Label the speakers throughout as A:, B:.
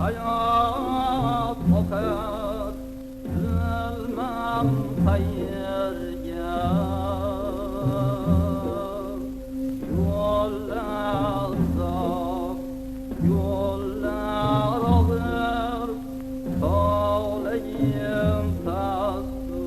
A: hayat oqar zulmam qayerga yo'llar uzoq yo'llar og'ir tog'layim pastu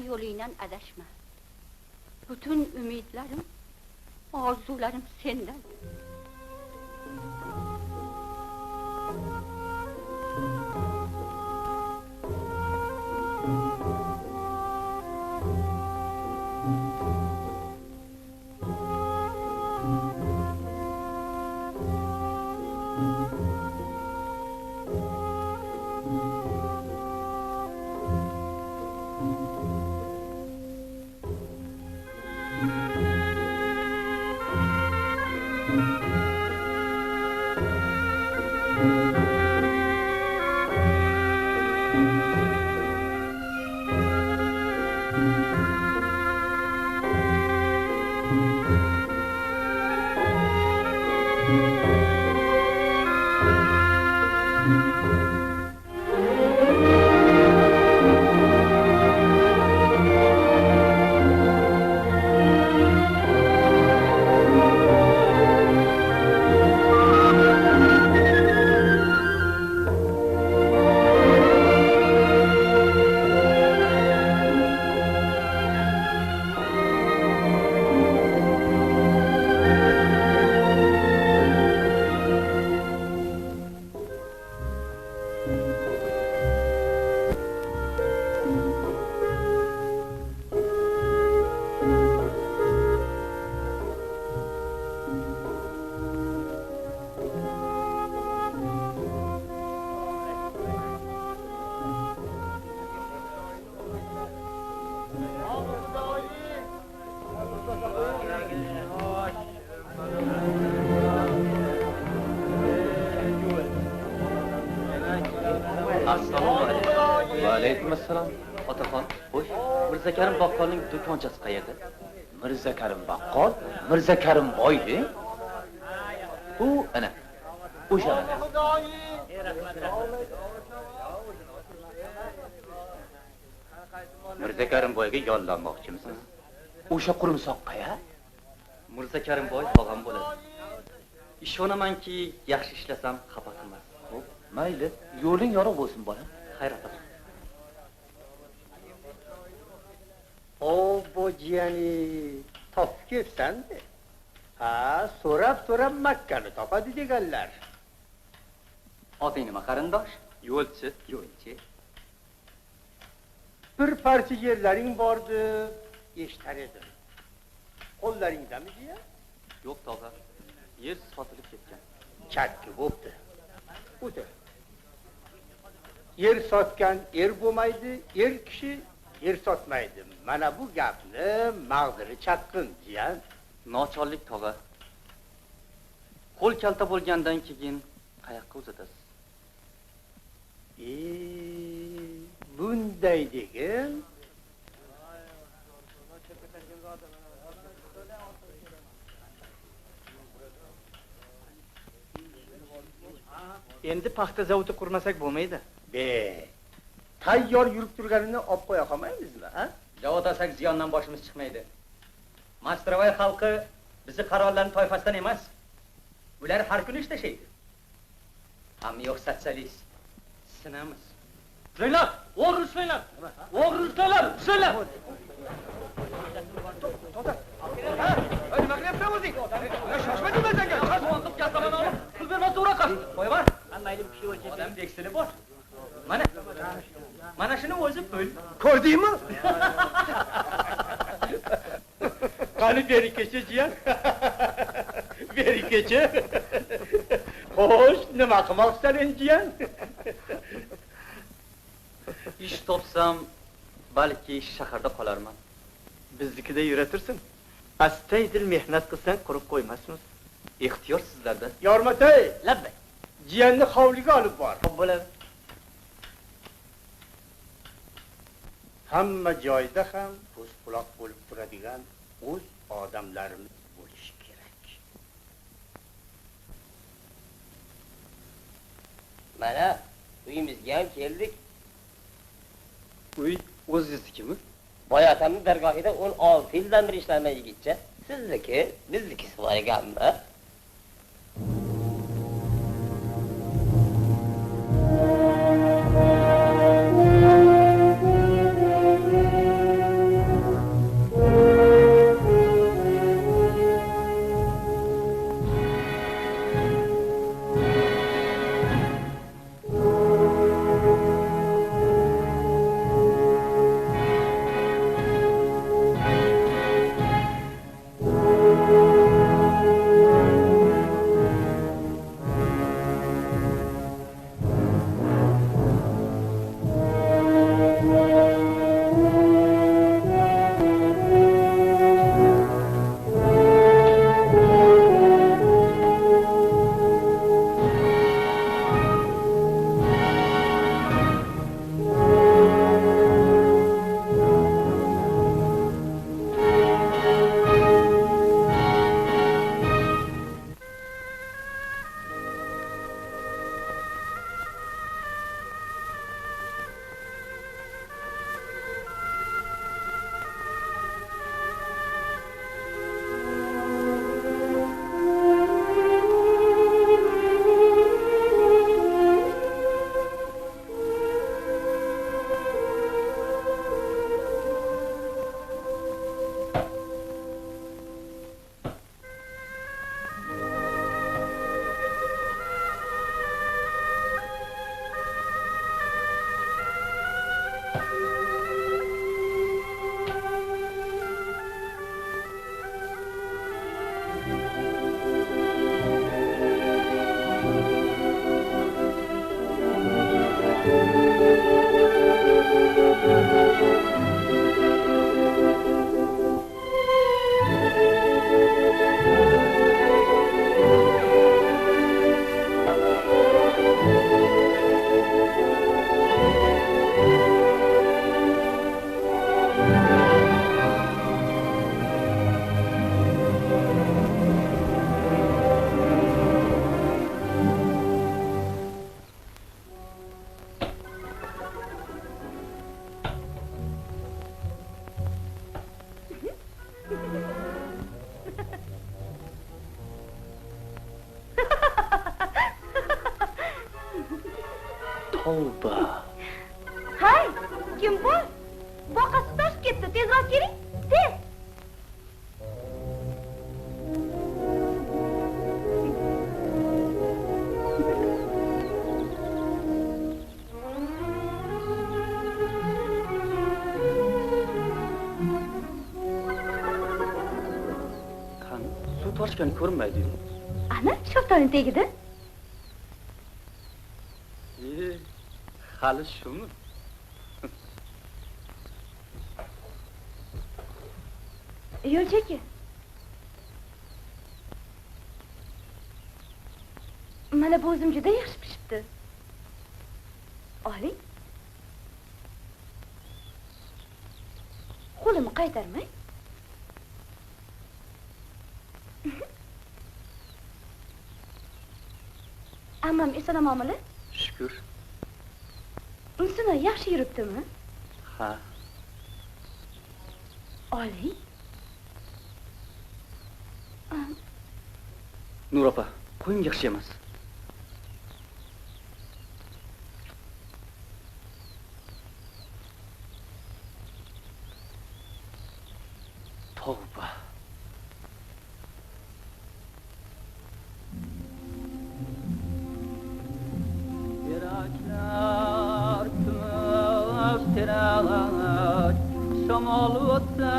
B: yo'lingdan adashma. Bütün umidlarim, orzularim sendan.
C: Assalom. Otaxon, xo'sh. Mirza Karim baqqolning do'konchasi qayerda? Mirza Karim baqqol, Mirza Karim boy-ku. U ana. O'sha. Mirza Karim boyga yollanmoqchimisiz? O'sha qurumsoq qaya? Mirza Karim boy tog'am bo'ladi. Ishonamanki, yaxshi ishlasam xafa qilmas. Xo'p, mayli. Yo'ling yorug' bo'lsin, bola. Xayr opa.
D: O bu jiyani topib kelsan-da. Ha, so'rab Makkani topadi deganlar.
C: Oting nima qarindosh? Yo'lchi.
D: Bir parcha yerlaring bordi, eshitar edim. Qo'llaringdami jiya?
C: Yo'q, tog'a. Yer sotilib ketgan.
D: Chakki bo'pti. O'tir. Yer sotgan er bo'lmaydi, er kishi yer sotmaydi. Mana bu gapni mag'ziri chaqqin, jiyan.
C: Nochorlik tog'a. Qo'l kalta bo'lgandan keyin qayoqqa uzatasiz?
D: Bunday degin.
E: Endi paxta zavodi qurmasak bo'lmaydi.
D: Tayyor yurib turganini olib qo'ya olmaymizmi, ha?
E: Zavod olsak ziyondan boshimiz chiqmaydi. Mastravay xalqi bizi qarorlarning toifasidan emas. Ular har kuni ishlashaydi. Hamma yo'q sotsialist. Sinamiz. Ushlanglar, o'g'ri ushlanglar. O'g'ri ushlanglar, ushlanglar. Nima qilyapsan o'zing? Shoshma demasanga. Shoshmoqib gaplarini olib, pul bermasa ura qoch. Qo'yaver. Mayli bir kishi o'lchaydi. Odam deksili bor. Mana shuni o'zi pul.
D: Ko'rdingmi? Qani beri kecha jiyan. Beri kecha. Xo'sh, nima qilmoqsan endi jiyan?
C: Ish topsam, balki shaharda qolarman.
E: Biznikida yuratursin. Astaydil mehnat qilsang qurib qo'ymasmiz.
C: Ixtiyor sizlarda.
D: Yormatay,
E: Labbay.
D: jiyanni hovliga olib bor.
E: Xo'p bo'ladi.
D: Hamma joyda ham ko'z quloq bo'lib turadigan o'z odamlarimiz bo'lishi kerak.
F: Mana uyimizga ham keldik.
C: Uy o'zingiznikimi?
F: Boyatamning dargohida 16 yildan beri ishlamayman yigitcha. Sizniki, biznikisi bor ekanmi?
C: Tavba.
B: Hay, kim bu? Boqasi toshib ketdi, tezroq keling. Tez.
C: Qani, suv toshgan ko'rinmaydi.
B: Ana, shoftoni tegidi.
C: Hali shumi?
B: Yo'lchaka. Mana bu o'zim juda yaxshi pishibdi. Oling. Qo'limni qaytarmay. Ammam eson-omonmi?
C: Shukr.
B: Insino yaxshi yuribdimi?
C: Ha.
B: Oling.
C: Nur opa, qo'ying yaxshi emas. Tavba.
A: Teraklar tümöz terak, şamol o'tsa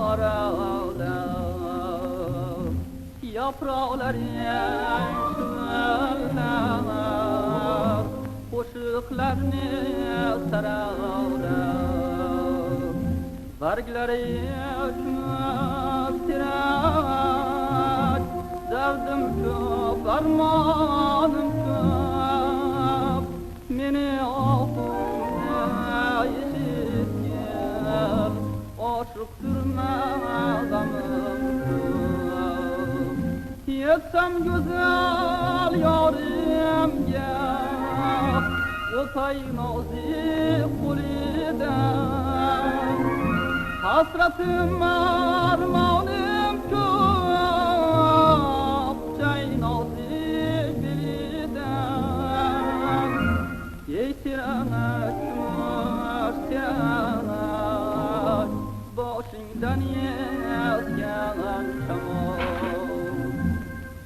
A: orada, yaproqlar yanchilar, qo'shiqlarni sarada, barglari tümöz terak, derdim ko'p, armonim ko'p, meni oxirda yetgan, oshiq turmag'amim ko'p. Yetsam go'zal yorimga, o'tay nozik qo'lidan, hasratim armonim ko'p, chay nozik belidan. Ey tiranak, tiranak, boshingdan yezgan shamol,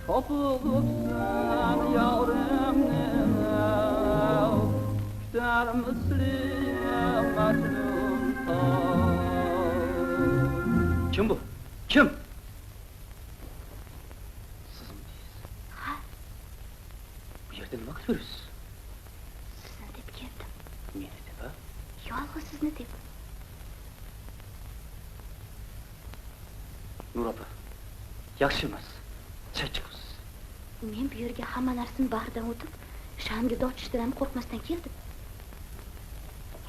A: topib o'tsan yorimni, kutar misli majnun tol.
C: Kim bu? Kim? Sizmi?
B: Ha,
C: Bu yerda nima qilib yuribsiz?
B: sizni deb keldim.
C: Meni deb, ha?
B: Yolg'iz sizni deb.
C: Nur opa, yaxshi emas. Chachqisiz.
B: Men bu yerga hamma narsani baridan o'tib, shamga dod tushdan ham qo'rqmasdan keldim.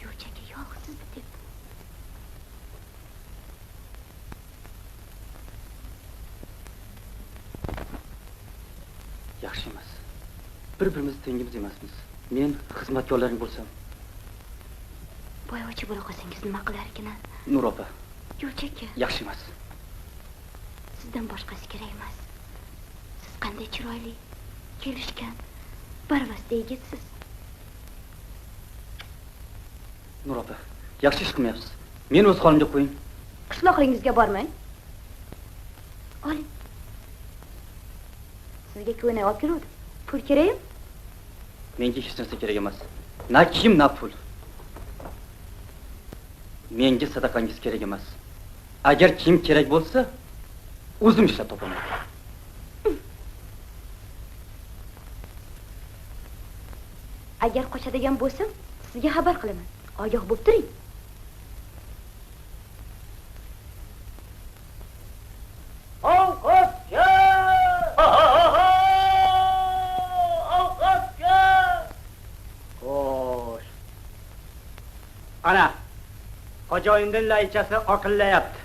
B: Yo'lchaka yolg'iz sizni deb.
C: Yaxshi emas. Bir-birimizni tengimiz emasmiz. Men xizmatkorlaring bo'lsam.
B: Boyvochi bo'la qolsangiz nima qilar ekan?
C: Nur opa,
B: Yo'lchaka,
C: yaxshi emas.
B: sizdan boshqasi kerak emas. Siz qanday chiroyli, kelishgan, barvasta yigitsiz.
C: Nur opa, yaxshi ish qilmayapsiz. Meni o'z holimga qo'ying.
B: Qishloqingizga bormang. Oling. Sizga ko'ylak olib keldim. Pul kerakmi?
C: Menga hech narsa kerak emas. Na kiyim, na pul. Menga sadaqangiz kerak emas. Agar kiyim kerak bo'lsa, o'zim ishlab topaman.
B: Agar qochadigan bo'lsam, sizga xabar qilaman. Ogoh bo'lib turing.
F: Ovqatga! Ovqatga!
E: Xo'sh. Ana, xo'jayinning laychasi oqillayapti.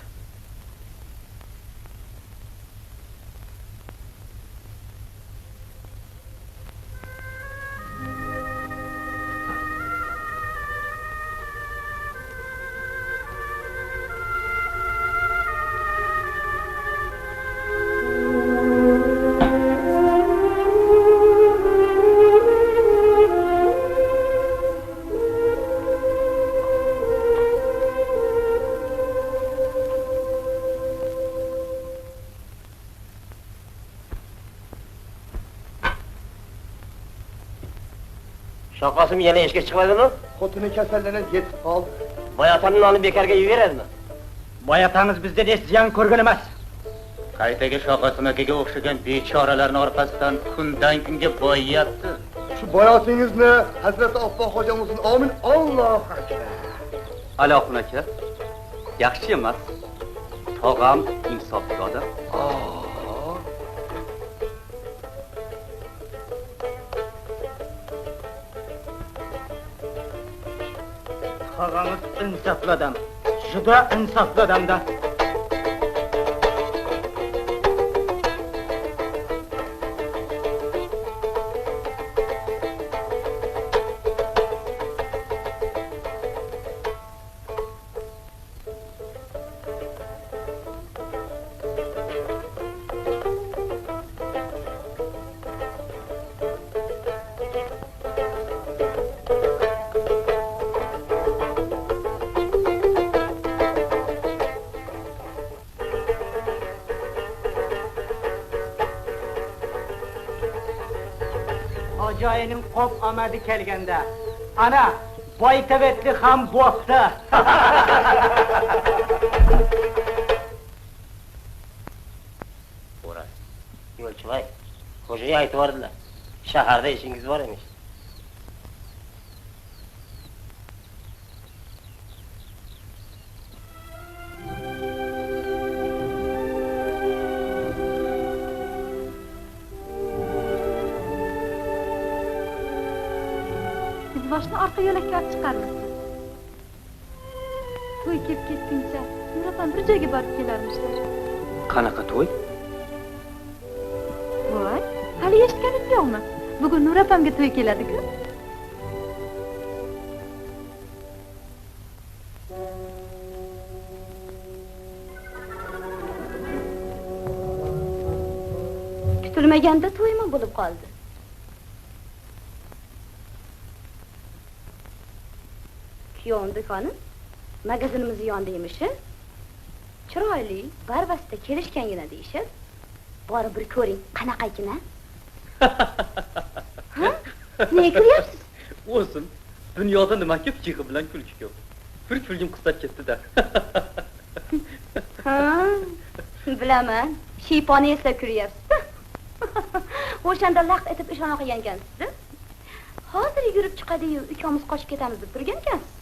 F: Shoqosim yana ishga chiqmadimi?
D: Xotini kasallanib yetib qoldi.
F: Boyatanni nonni bekarga yuveradimi?
E: Boyatangiz bizda hech ziyon ko'rgan emas.
C: Qaytaga Shoqosim akaga o'xshagan bechoralarning orqasidan kundan kunga boyiyapti.
D: Shu boyotingizni Hazrat Oppoq hojamizning omin Allohu akbar.
C: Aloqin aka, yaxshi emas. Tog'am insofli odam.
E: Tog'amiz insofli odam. Juda insofli odamda. Xo'jayinim qop omadi kelganda, ana boytavetli ham bo'pti.
F: O'ras. Yo'lchivoy, xo'jayi aytib bordilar. Shaharda ishingiz bor emish.
B: Boshni orqa yo'lakka olib chiqarmiz. To'y kelib ketguncha Nurapam bir joyga borib kelarmishlar.
C: Qanaqa to'y?
B: Voy, hali eshitganingiz yo'qmi? Bugun Nurapamga to'y keladi-ku. Kutilmaganda to'ymi bo'lib qoldi? Kuyovim do'koni magazinimiz yonida emishi. Chiroyli, barbasda kelishgangina deyishib. Borib bir ko'ring, qanaqa ekan ha? Ha? Nega kulyapsiz?
C: O'zim, dunyoda nima ko'p, yig'i bilan kulki ko'p. Bir kulgim qistab ketdi-da.
B: Ha? Bilaman, shiyponi eslab kuryapsiz-da. O'shanda laq etib ishona qilgan ekansiz-da. Hozir yugurib chiqadi-yu, ikkomiz qochib ketamiz deb turgan ekansiz.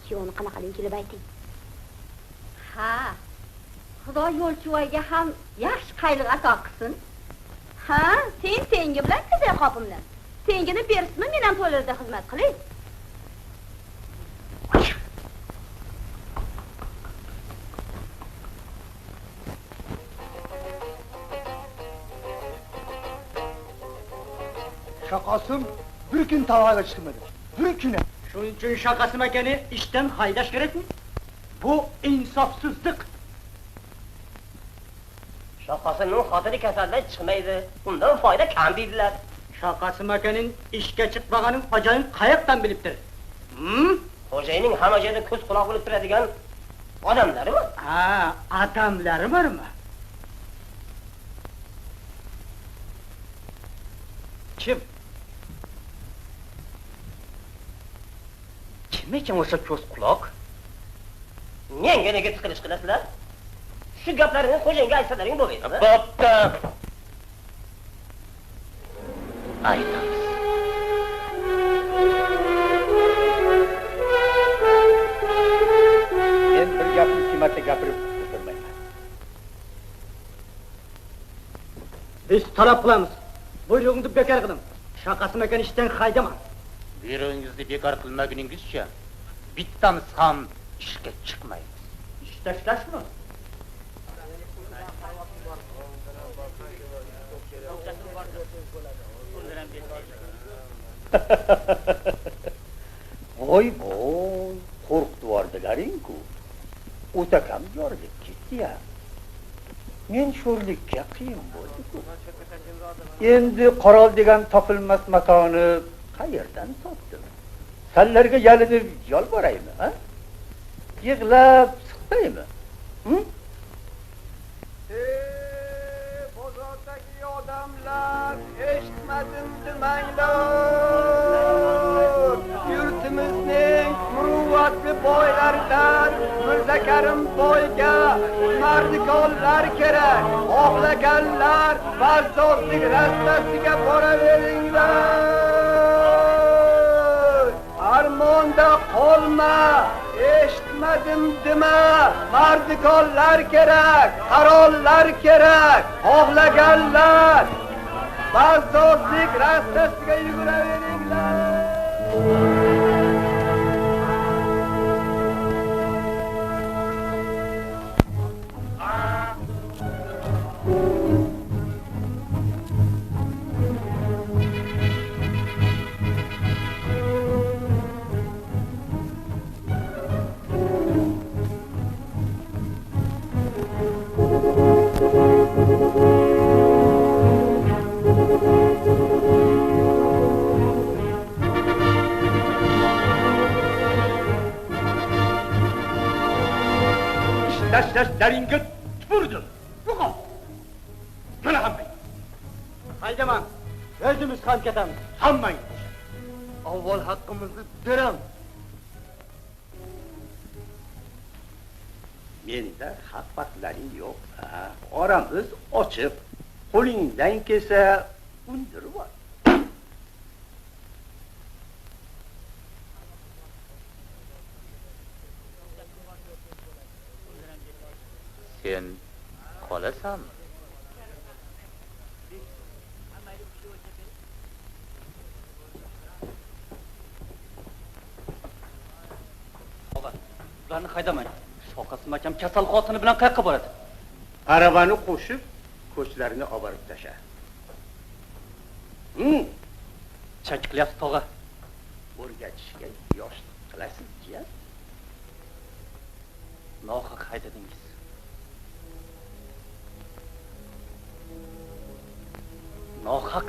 B: Kuyovni qanaqaling kelib ayting. Ha. Xudo yo'lchivoyga ham yaxshi qayliq ato qilsin. Ha, sen tengi bilan tezay qopimni. Tengini bersizmi, men ham to'ylarda xizmat qilay.
G: Shaqosim bir kun tavaga chiqmadi. Bir kun.
E: Shuning uchun Shaqosim akani ishdan haydash kerakmi? Bu insofsizlik.
F: Shaqosimning xotini kasaldan chiqmaydi. Undan foyda kam deydilar.
E: Shaqosim akaning ishga chiqmaganin xo'jayin qayoqdan bilibdir?
F: Xo'jayinning hamma joyda ko'z quloq bo'lib turadigan odamlarimi?
E: Ha, odamlari bormi? Kim?
C: Kim ekan o'sha ko'z quloq?
F: Menga nega tiqilish qilasizlar? Shu gaplarini xo'jayinga aytsalaring bo'lmaydi.
C: Bo'pti. Aytamiz.
D: Men bir gapni ikki marta gapirib o'tirmayman.
E: Biz talab qilamiz. Buyrug'ingni bekor qiling. Shaqosim akani ishdan haydama.
D: Buyrugingizni bekor qilmaguningizcha bittamiz ham ishga chiqmaymiz.
E: Ish tashlashmi?
D: Voy voy, qo'rqitib yubordilaring-ku. O'takam yorilib ketdi-ya. Men sho'rlikka qiyin bo'ldi-ku. Endi Qorol degan topilmas matoni qayerdan topdim? Sanlarga yalinib yolboraymi, ha? Yig'lab siqmaymi?
A: Bozordagi odamlar, eshitmadim demanglar. Yurtimizning muruvvatli boylaridan Mirza Karim boyga mardikorlar kerak. Xohlaganlar farzodlik rastasiga boraveringlar. Armonda qolma, eshitma Bilmadim dema, mardikorlar kerak, qarorlar kerak, xohlaganlar bazozlik rastasiga yuguraveringlar.
D: Ishlashlaringga tupurdim. Yo'qol. Mana hammang.
G: Haydaman. O'zimiz ham ketamiz.
D: Hammang.
G: Avval haqqimizni beramiz.
D: Menda haq-haqlaring yo'q. Oramiz ochiq. Qo'lingdan kelsa undirib ol.
C: Sen qolasan. Og'a, ularni haydamang. Shoqasim akam kasal xotini bilan qayoqqa boradi?
D: Aravani qo'shib, ko'chlarni olib borib tasha.
C: Chak qilyapsiz, tog'a.
D: O'rgatishga yoshlik qilasiz-chi?
C: Nohaq haydadingiz. Nohaq.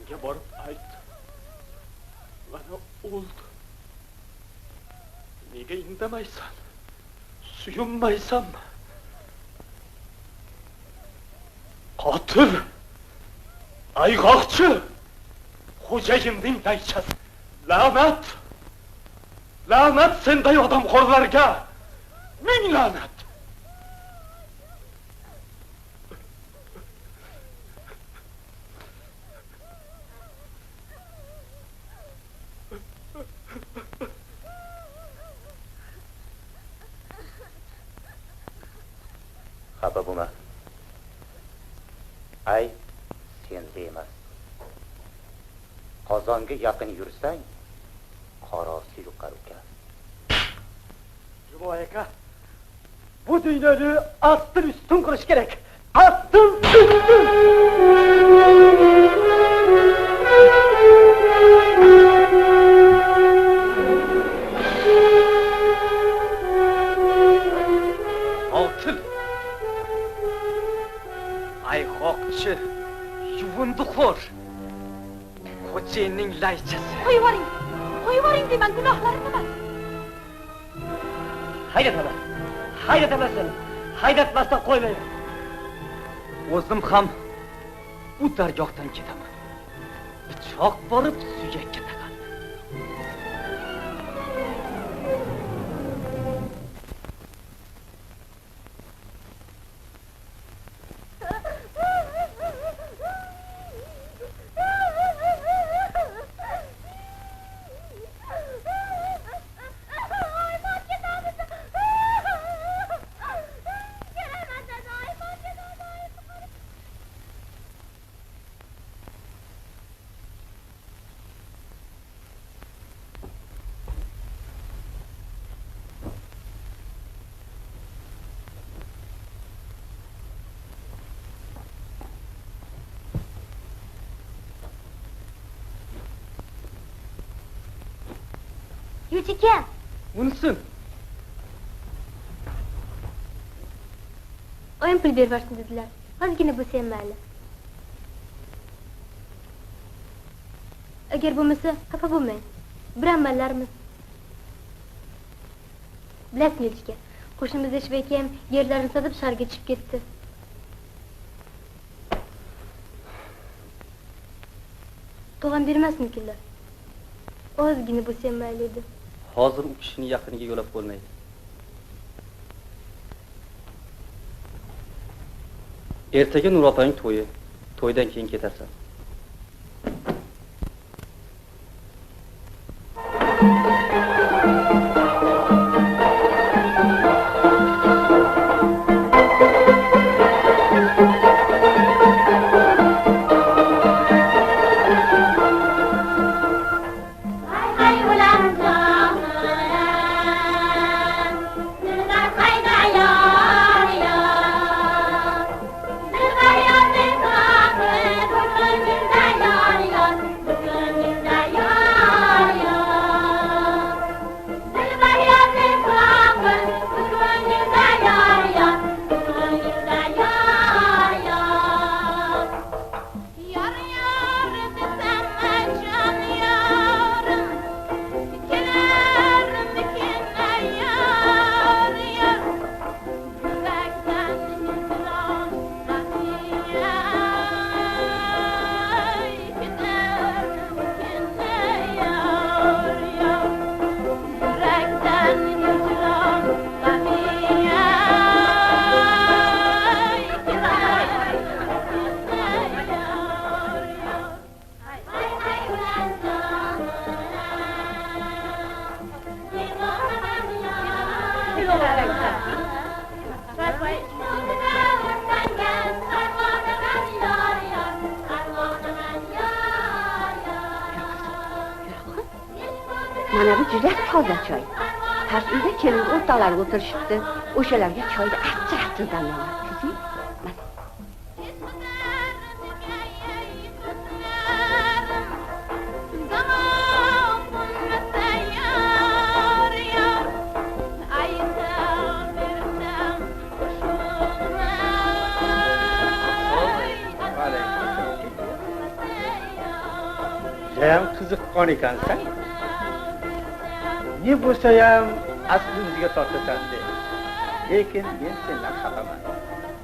H: Menga borib ayt. Mana o'ldi. Nega indamaysan? Suyunmaysanmi? Qotil! Ayg'oqchi! Xo'jayimning daychasi! La'nat! La'nat senday odamxo'rlarga! Ming la'nat!
D: Xafa bo'lma. Ay, senda emas. Qozonga yaqin yursang, qorosi yuqar ekan.
H: Juvoy aka, bu dunyoni astin ustun qilish kerak. Astin ustun!
E: Qotil! Ayg'oqchi! Yuvindiqxo'r! Xo'jayinning laychasi!
B: Qo'yib yuboring. Qo'yib yuboring deyman, gunohlarim nima?
F: Haydataman. Haydataman seni. Haydatmasdan qo'ymayman.
E: O'zim ham bu dargohdan ketaman. Pichoq borib suyakka taqaldi.
B: Yo'chika.
E: Unsin.
I: Oyim pul berib yuborsin dedilar. Ozgina bo'lsa ham mayli. Agar bo'lmasa, xafa bo'lmang. Bir amallarimiz. Bilasizmi Yo'chika, qo'shnimiz Eshib aka ham yerlarini sotib shaharga chiqib ketdi. Tog'am bermasmikinlar? Ozgina bo'lsa ham mayli edi.
C: Hozir u kishini yaqiniga yo'lab bo'lmaydi. Ertaga Nur opaning to'yi. To'ydan keyin ketarsan.
B: Mana bu juda toza choy. Tars uyda kelin o'rtoqlar o'tirishibdi. O'shalarga choyni achchiq damlayapti.
D: judayam qiziqqon ekansan. Ne bo'lsa ham aslimizga tortasan de. Lekin men sendan xafaman.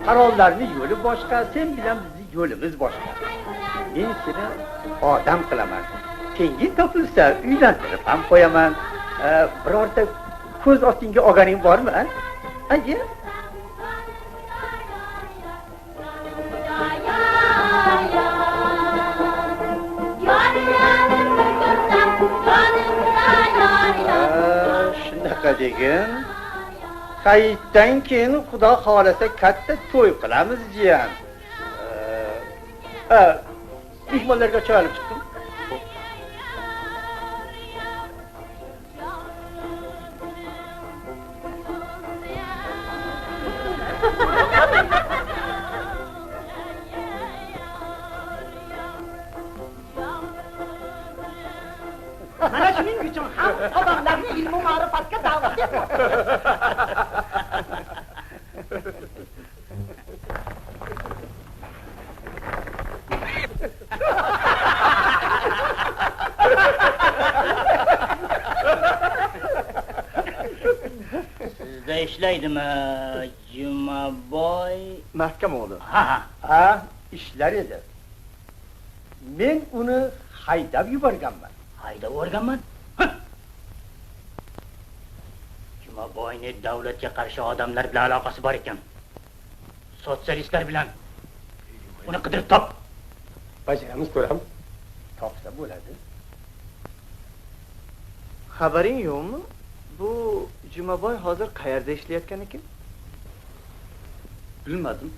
D: Qarorlarni yo'li boshqa, sen bilan bizning yo'limiz boshqa. Men seni odam qilaman. Tenging topilsa uylantirib ham qo'yaman. Birorta ko'z ostingga olganing bormi? Anja? Shunaqa degin. Hayitdan keyin Xudo xolasa katta to'y qilamiz jiyan. Mehmonlarga choy olib chiqdim.
H: Mana shuning uchun ham odamlarni ilmu ma'rifatga da'vat
D: Sizda ishlaydimi, Jumaboy?
G: Mahkam o'g'li.
D: Ha, ishlar edi. Men uni haydab yuborganman. Haydab yuborganman? Jumaboyning davlatga qarshi odamlar bilan aloqasi bor ekan. Sotsialistlar bilan. Uni qidirib top.
G: Bajaramiz ko'ram.
D: Topsa bo'ladi.
G: Xabaring yo'qmi? Bu Jumaboy hozir qayerda ishlayotgan ekan?
C: Bilmadim.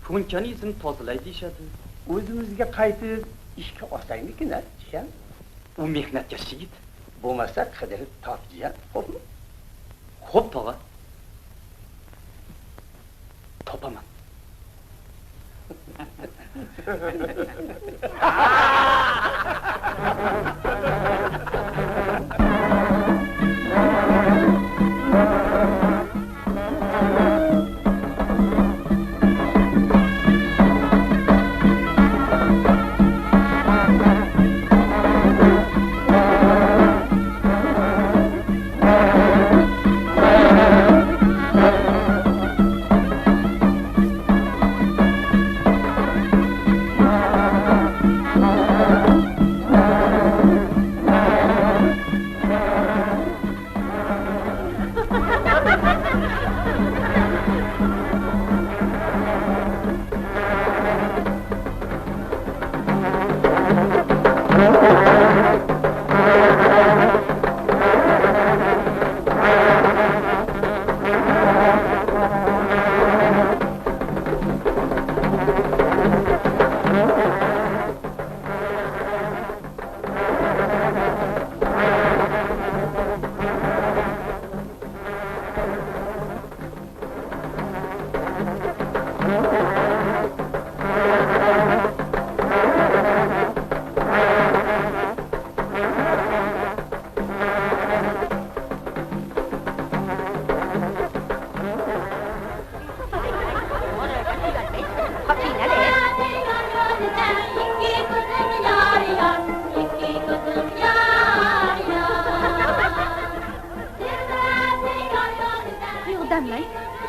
C: Ko'nkani izini tozalay deyishadi.
D: O'zimizga qaytib ishga olsangmikin, jiyan?
C: U mehnatkash yigit.
D: Bo'lmasa qidirib top, jiyan. Xo'pmi?
C: Xo'p, tog'a. Topaman.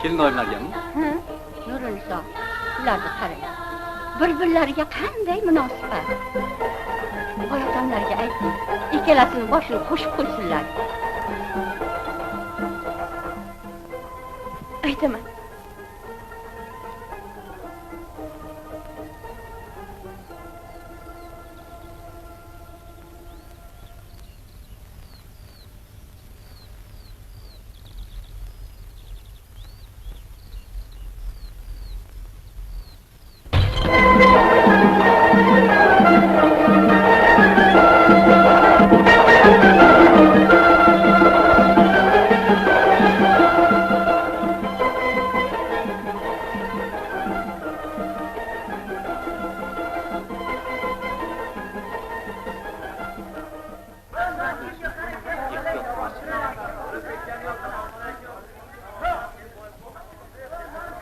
C: Kelin oylarganmi?
B: Ha, Nuriniso, ularni qarang. Bir-birlariga qanday munosabat. Boy odamlarga ayting, ikkalasini boshini qo'shib qo'ysinlar. Aytaman.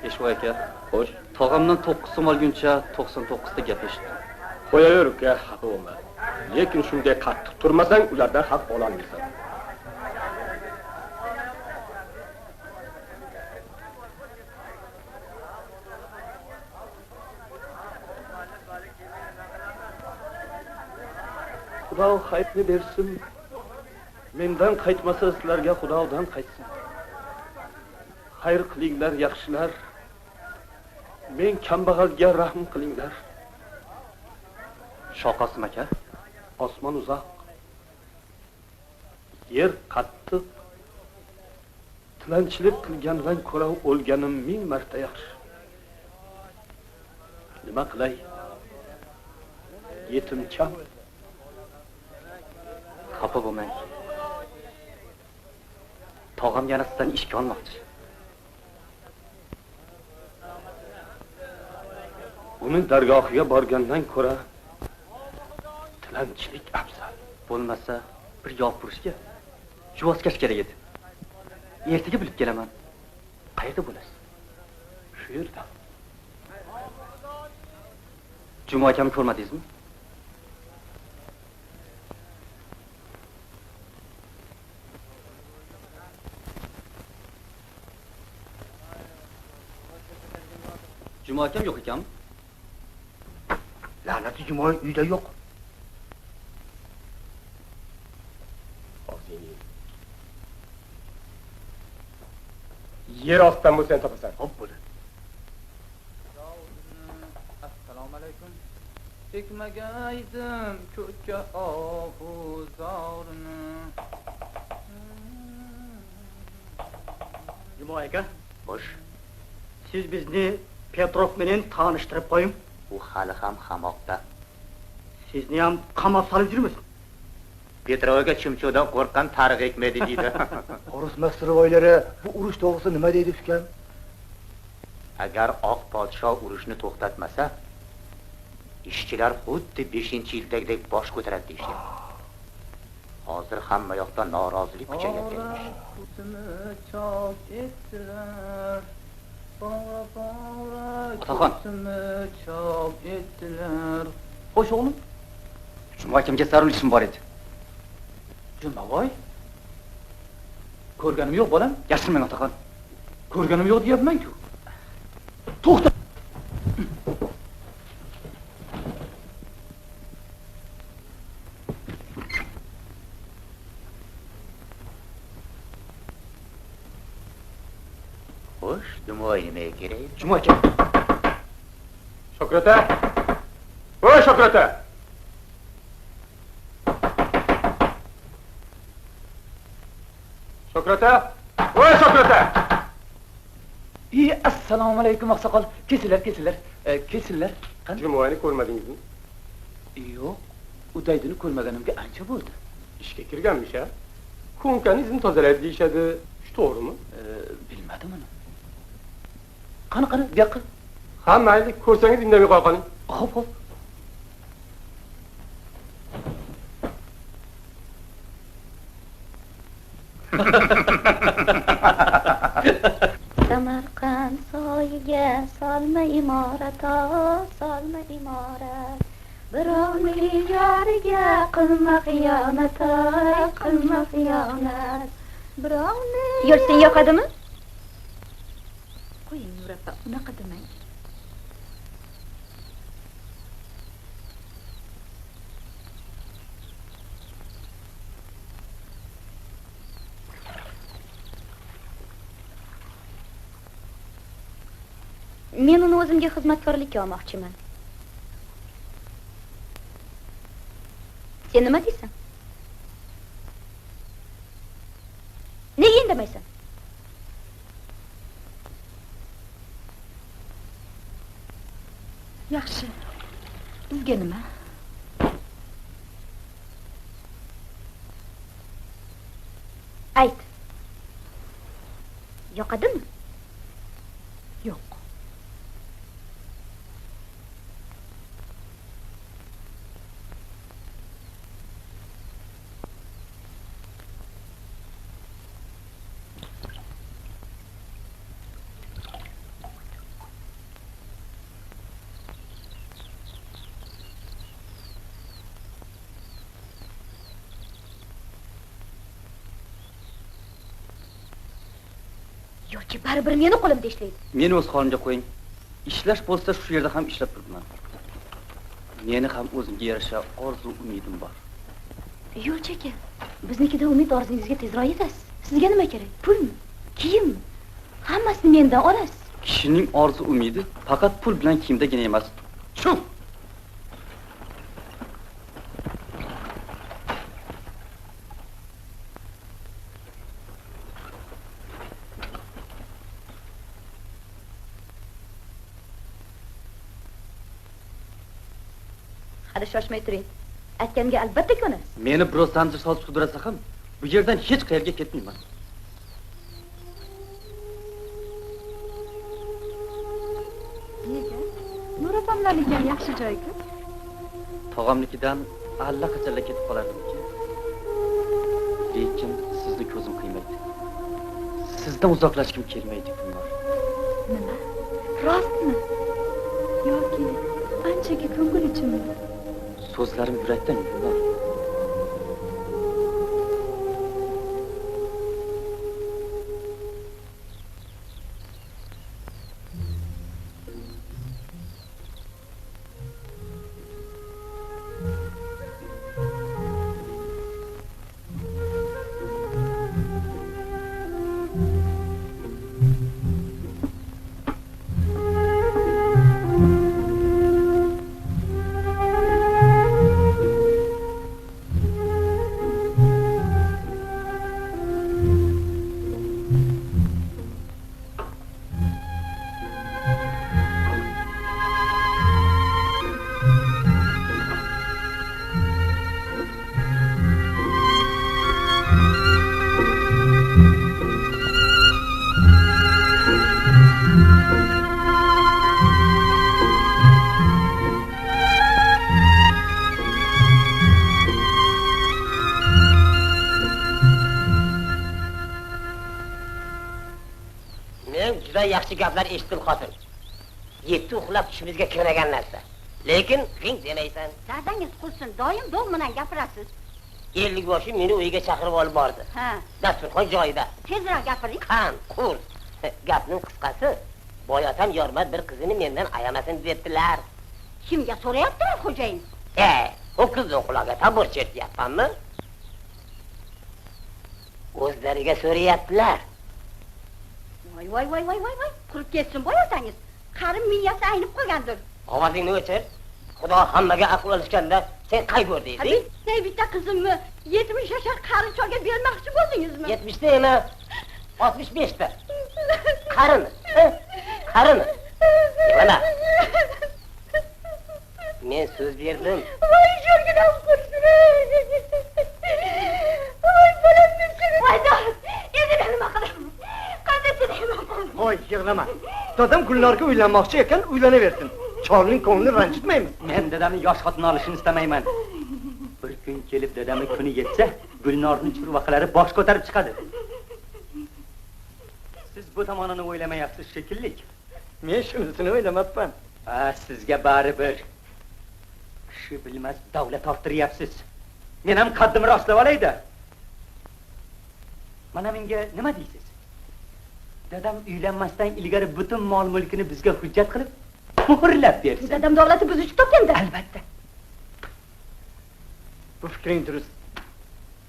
C: Eshvoy aka, xo'sh, tog'amdan 9 so'm olguncha 99 ta gap eshitdim.
D: Qo'yaver uka, xafa bo'lma.
H: Lekin shunday qattiq turmasang, ulardan haq ola olmaysan. Xudo xayrni bersin. Mendan qaytmasa sizlarga Xudodan qaytsin. Xayr qilinglar, yaxshilar. Men kambag'alga rahm qilinglar.
C: Shoqosim aka,
H: Osmon uzoq. Yer qattiq. Tilanchilik qilgandan ko'ra o'lganim 1000 marta yaxshi. Nima qilay? Yetimcham.
C: xafa bo'lmang. Tog'am yana sizdan ishga olmoqchi.
H: Uning dargohiga borgandan ko'ra tilanchilik afzal.
C: Bo'lmasa bir yo'q purishga juvozkash kerak edi. Ertaga bilib kelaman. Qayerda bo'lasiz?
H: Shu yerda.
C: Juma akamni ko'rmadingizmi? Juma akam yo'q ekanmi?
D: La'nati Jumoy uyda yo'q.
H: Yer ostidan bo'lsa topasan.
D: Xo'p bo'ldi.
G: Assalomu alaykum. Chekmagaydim ko'kka ohuzorini.
E: Jumoy aka, bosh. Siz bizni Petrov bilan tanishtirib qo'ying.
D: U hali ham qamoqda.
E: Sizni ham qamab solib yurmasin.
D: Petrovga chimchoqdan qo'rqqan tariq ekmaydi deydi.
A: Orus mastrovoylari bu urush to'g'risida nima deydi ekan?
D: Agar oq podsho urushni to'xtatmasa, ishchilar xuddi 5-yildagidek bosh ko'taradi deyishyapti. Hozir hamma yoqda norozilik kuchayayotganmish.
C: Otaxon. Xo'sh o'g'lim. Juma akamga zarur ishim bor edi.
G: Jumaboy? Ko'rganim yo'q bolam.
C: Yashirmang otaxon.
G: Ko'rganim yo'q deyapman-ku. To'xta.
D: Xo'sh, Jumoy nimaga kerak?
C: Juma akam.
H: Shokrata. Voy Shokrata. Shokrata. Voy Shokrata.
G: Assalomu alaykum oqsoqol. Kesinlar. Kesinlar.
H: Jumoyni ko'rmadingizmi?
G: Yo'q. Udaydini ko'rmaganimga ancha bo'ldi.
H: Ishga kirganmish-a? Ko'nkani tozalaydi deyshadi. Shu to'g'rimi?
G: Bilmadim uni. Qani, bu yoqqa.
H: Ha, mayli, ko'rsangiz indamay qo'ya qoling.
G: Xo'p.
I: Samarqand soyiga solma imorat, solma imorat. Birovning yoriga qilma xiyonat, qilma xiyonat. Birovning
B: Yursang yoqadimi? Qo'ying Nurappa, unaqa demang. Men uni o'zimga xizmatkorlikka olmoqchiman. Sen nima deysan? Nega indamaysan? Yaxshi. Bizga nima? Ayt. Yoqadimi? Yo'q. Yoki baribir meni qo'limda ishlaydi.
C: Meni o'z holimga qo'ying. Ishlash bo'lsa shu yerda ham ishlab turibman. Meni ham o'zimga yarasha orzu umidim bor.
B: Yo'q aka. Biznikida umid orzungizga tezroq yetasiz. Sizga nima kerak? Pulmi? Kiyimmi? Hammasini mendan olasiz.
C: Kishining orzu umidi faqat pul bilan kiyimdagina emas. Shu.
B: Hadi shoshmay turing. Aytganiga albatta ko'nasiz.
C: Meni biroz zanjir solib sudrasa ham, bu yerdan hech qayerga ketmayman.
B: Nega? Nur opamlarniki ham yaxshi joy-ku.
C: Tog'amnikidan allaqachonlar ketib qolardim-ki. Lekin sizni ko'zim qiymaydi. Sizdan uzoqlashgim kelmaydi, Gulnor.
B: Nima? Rostmi? Yoki anchaga ko'ngil uchunmi?
C: So'zlarim yurakdan, Gulnor.
F: Yaxshi gaplar eshitdim xotin. Yetti uxlab tushimizga kirmagan narsa. Lekin g'ing demaysan.
B: Dardangiz qursin, doim dog' bilan gapirasiz.
F: 50 yoshim meni uyiga chaqirib olib bordi.
B: Ha.
F: Dasturxon joyida.
B: Tezroq gapiring.
F: Qan, qur. Gapning qisqasi, boyatam yormat bir qizini mendan ayamasin debdilar.
B: Kimga so'rayaptilar, xo'jayin?
F: O qizning quloqiga tabor chertyapmanmi? O'zlariga so'rayaptilar.
B: Voy, qurib ketsin boyotangiz. Qarim miyasi aynib qolgandir.
F: Ovozingni o'chir. Xudo hammaga aql olishganda sen qay ko'rdingiz?
B: Sen bitta qizimni 70 yashar qari cholga bermoqchi bo'ldingizmi?
F: 70 ta emas, 65 ta. Qarini. Qarini. Mana. Men so'z berdim.
B: Voy, jo'rginam qursin. Voy, bolamni seni. Voy, endi nima qilaman?
H: Voy, yig'lama. Dadam Gulnorga uylanmoqchi ekan, uylanaversin. Cholning ko'nglini ranjitmaymiz.
E: Men dadamning yosh xotin olishini istamayman. Bir kun kelib dadamning kuni yetsa, Gulnorning churvaqalari bosh ko'tarib chiqadi. Siz bu tomonini o'ylamayapsiz shekilli.
H: Men shunisini o'ylamabman.
E: Sizga baribir. Kishi bilmas davlat orttiryapsiz. Men ham qaddimni rostlab olaydi. Mana menga nima deysiz? Dadam uylanmasdan ilgari butun mol mulkini bizga hujjat qilib, muhrlab bersin.
B: Dadam davlatni buzib topganda.
E: Albatta.
H: Bu fikring durust.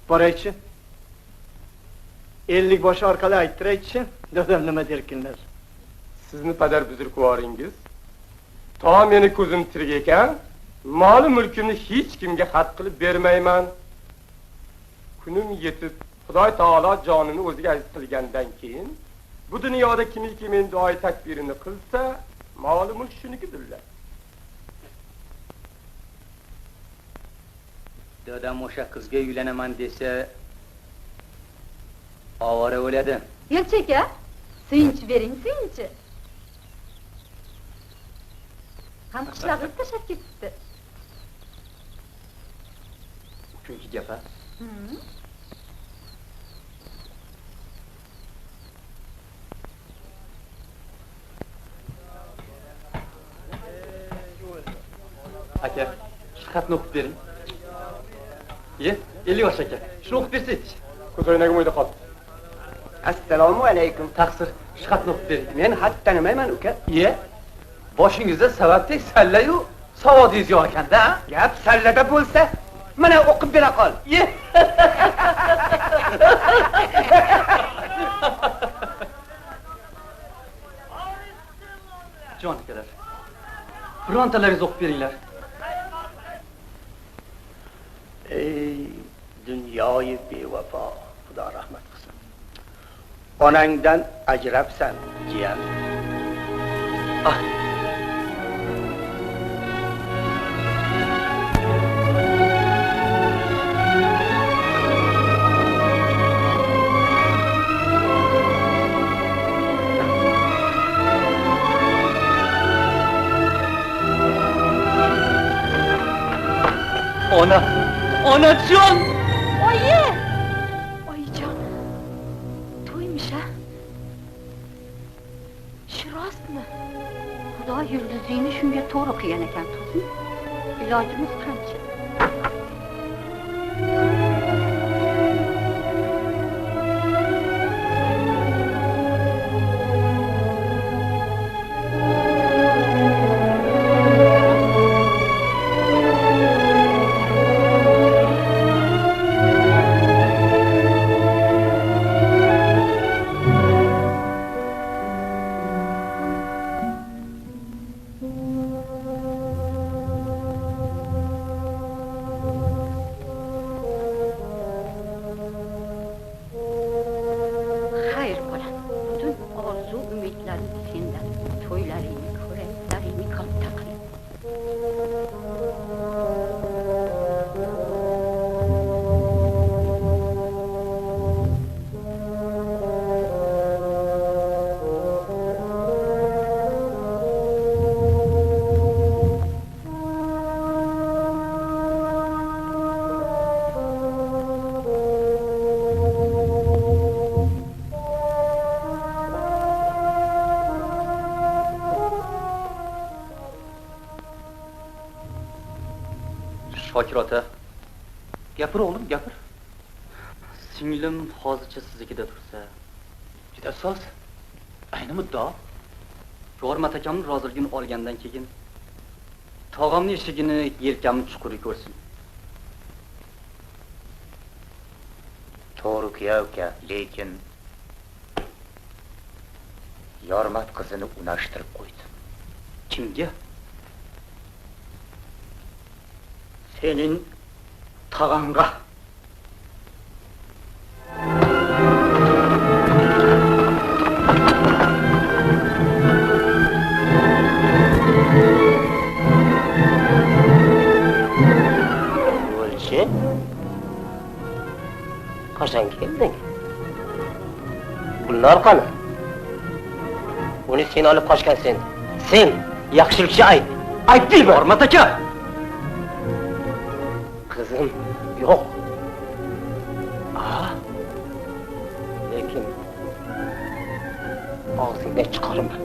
H: Boraychi. 50 boshi orqali ayttiraychi. Dadam nima derkinlar?
J: Sizni padar buzurgvoringiz to meni ko'zim tirik ekan, mol mulkimni hech kimga xat qilib bermayman. Kunim yetib, Xudoy taolo jonini o'ziga aziz qilgandan keyin bu dunyoda kimiki men duoyi takbirini qilsa, moli mulk shunikidirlar.
E: Dadam o'sha qizga uylanaman desa, ovora o'ladi.
B: Yo'q aka, suyunchi bering, suyunchi. Ham qishlag'ini tashlab ketibdi.
C: Chunki gap-a? Aka, shu xatni o'qib bering. 50 yosh aka. Shuni o'qib bersangiz.
J: Ko'zoynagim uyda qoldi.
D: Assalomu alaykum.
C: Taqsir, shaqat o'qib bering.
D: Men xat tanimayman uka.
C: Iye, boshingizda savatdek salla-yu savodingiz yo'q ekanda.
D: Gap sallada bo'lsa, mana o'qib bera qol.
C: Iye. Jon akalar. Birontalaringiz o'qib beringlar.
D: Ey dunyoyi bevafo, Xudo rahmat qilsin. Onangdan ajrabsan, jiyan.
C: Ah. Onajon!
B: Oyi! Oyijon. To'ymish-a? Shu rostmi? Xudo yulduzingni shunga to'g'ri qilgan ekan, qizim. Ilojimiz qancha?
C: Shokir ota. Gapir o'g'lim, gapir. Singlim hozircha siznikida tursa, juda soz. Ayni muddao. Jo'rmat akamning roziligini olgandan keyin tog'amning eshigini yelkamni chuquri ko'rsin.
F: To'g'ri uka, lekin Yormat qizini unashtirib qo'ydi.
C: Kimga?
D: Senin tog'angga.
F: O'lchi? Qachon kelding? Gulnor qani? Uni sen olib qochgansan. Sen yaxshilikcha aytdingmi?
C: Yormat aka!
F: Qizim yo'q. Lekin og'zingdan chiqarma.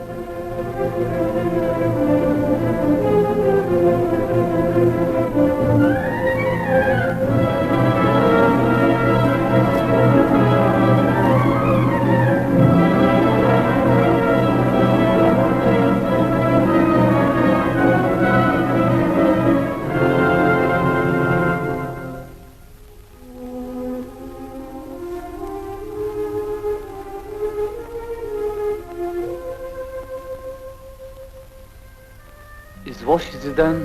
C: Izvosh izidan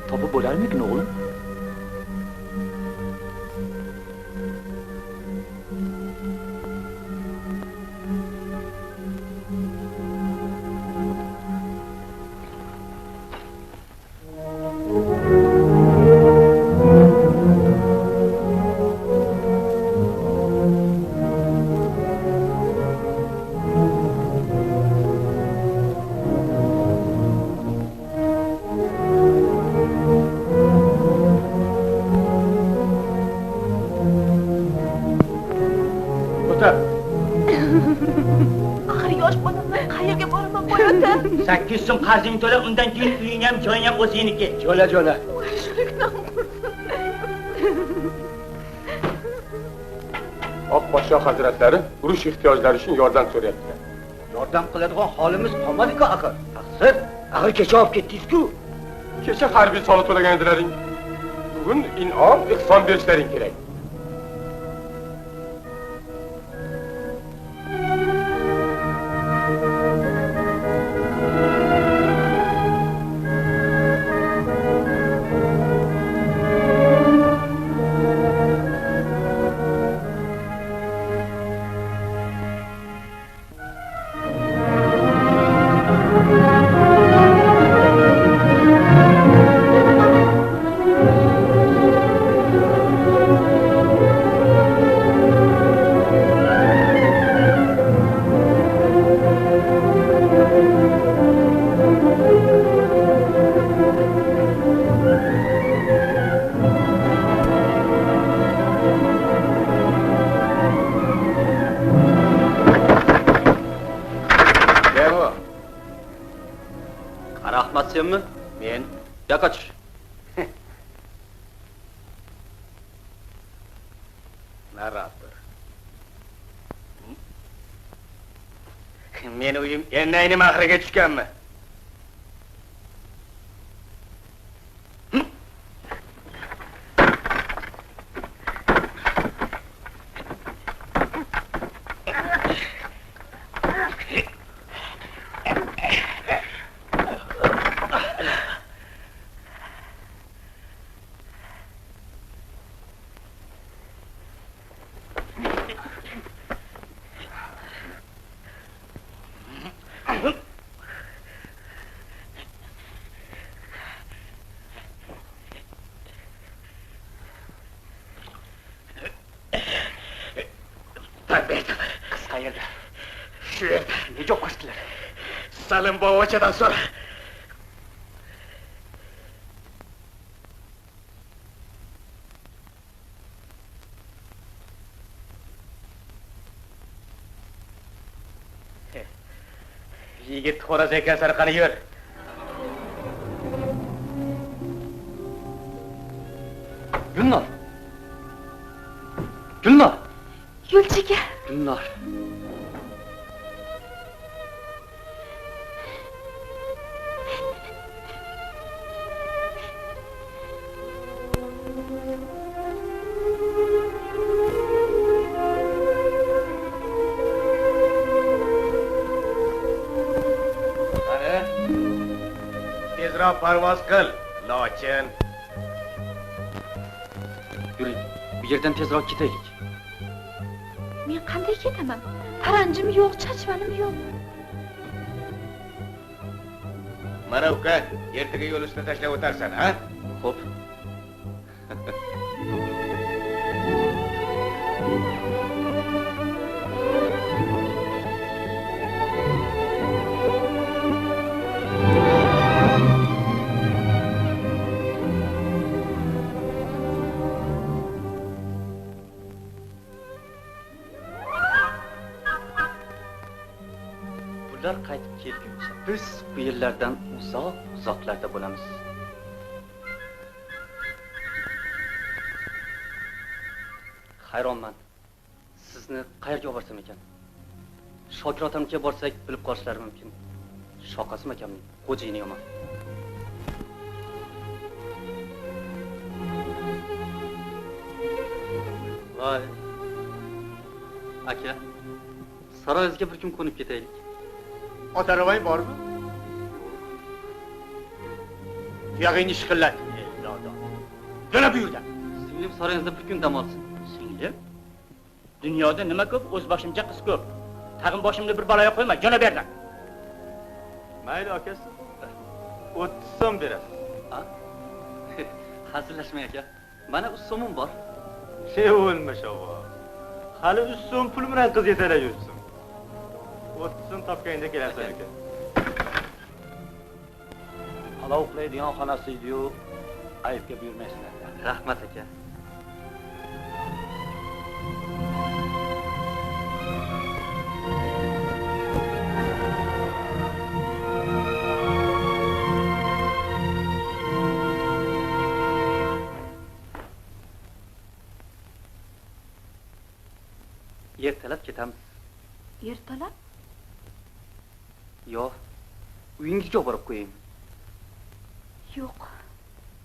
C: topib bo'larmikin o'g'lim?
B: Axir yosh bolaman, qayerga boraman qo'yata?
E: 8 so'm qarzing to'lab, undan keyin uying ham, joying ham o'zingniki.
D: Jo'la.
J: Oq podsho hazratlari urush ehtiyojlari uchun yordam so'rayaptilar.
A: Yordam qiladigan holimiz qolmadi-ku axir. Taqsir, axir kecha olib ketdingiz-ku.
J: Kecha harbiy soliq to'lagan edilaring. Bugun in'om, ihson berishlaring kerak.
C: Senmi? Men. Yo'qa tush.
D: Naraptir. Men uyim ennayni mahriga tushganmi? Shu yerda nega o'qishdilar? Salim bovachadan so'ra. Yigit xo'roz ekan sarqani yur.
C: Gulnor. Gulnor.
B: Yo'lchiga.
C: Gulnor.
D: Tezroq parvoz qil, lochin.
C: Yuring, bu yerdan tezroq ketaylik.
B: Men qanday ketaman? Paranjim yo'q, chachvanim yo'q.
D: Mana uka, ertaga yo'l ustida tashlab o'tarsan, ha?
C: Xo'p. Ular qaytib kelguncha biz bu yerlardan uzoqlarda bo'lamiz. Hayronman. Sizni qayerga olib borsam ekan? Shokir otamga borsak bilib qolishlari mumkin. Shoqasim akamning xo'jayini yomon. Voy. Aka, saroyingizga bir kun qo'nib ketaylik.
D: Ot arabang bormi? Tuyog'ingni shiqillat. Jo'na bu yerdan.
C: Singlim saroyingizda bir kun dam olsin.
E: Singlim? Dunyoda nima ko'p, o'z boshimcha qiz ko'p. Tag'in boshimda bir baloga qo'yma, jo'na bu yerdan.
G: Mayli akasi. 30 so'm berasiz.
C: Ha? Hazillashmang aka. Mana 3 so'mim bor.
G: Şey olmuş o. Hali 3 so'm pul bilan qiz yetalab yursin. 30 so'm topganda kelarsan aka.
D: Palov qiladigan xonasi edi-yu, aybga buyurmaysizlar.
C: Rahmat aka. ketamiz.
B: Ertalab?
C: Yo'q. Uyingizga borib qo'ying.
B: Yo'q.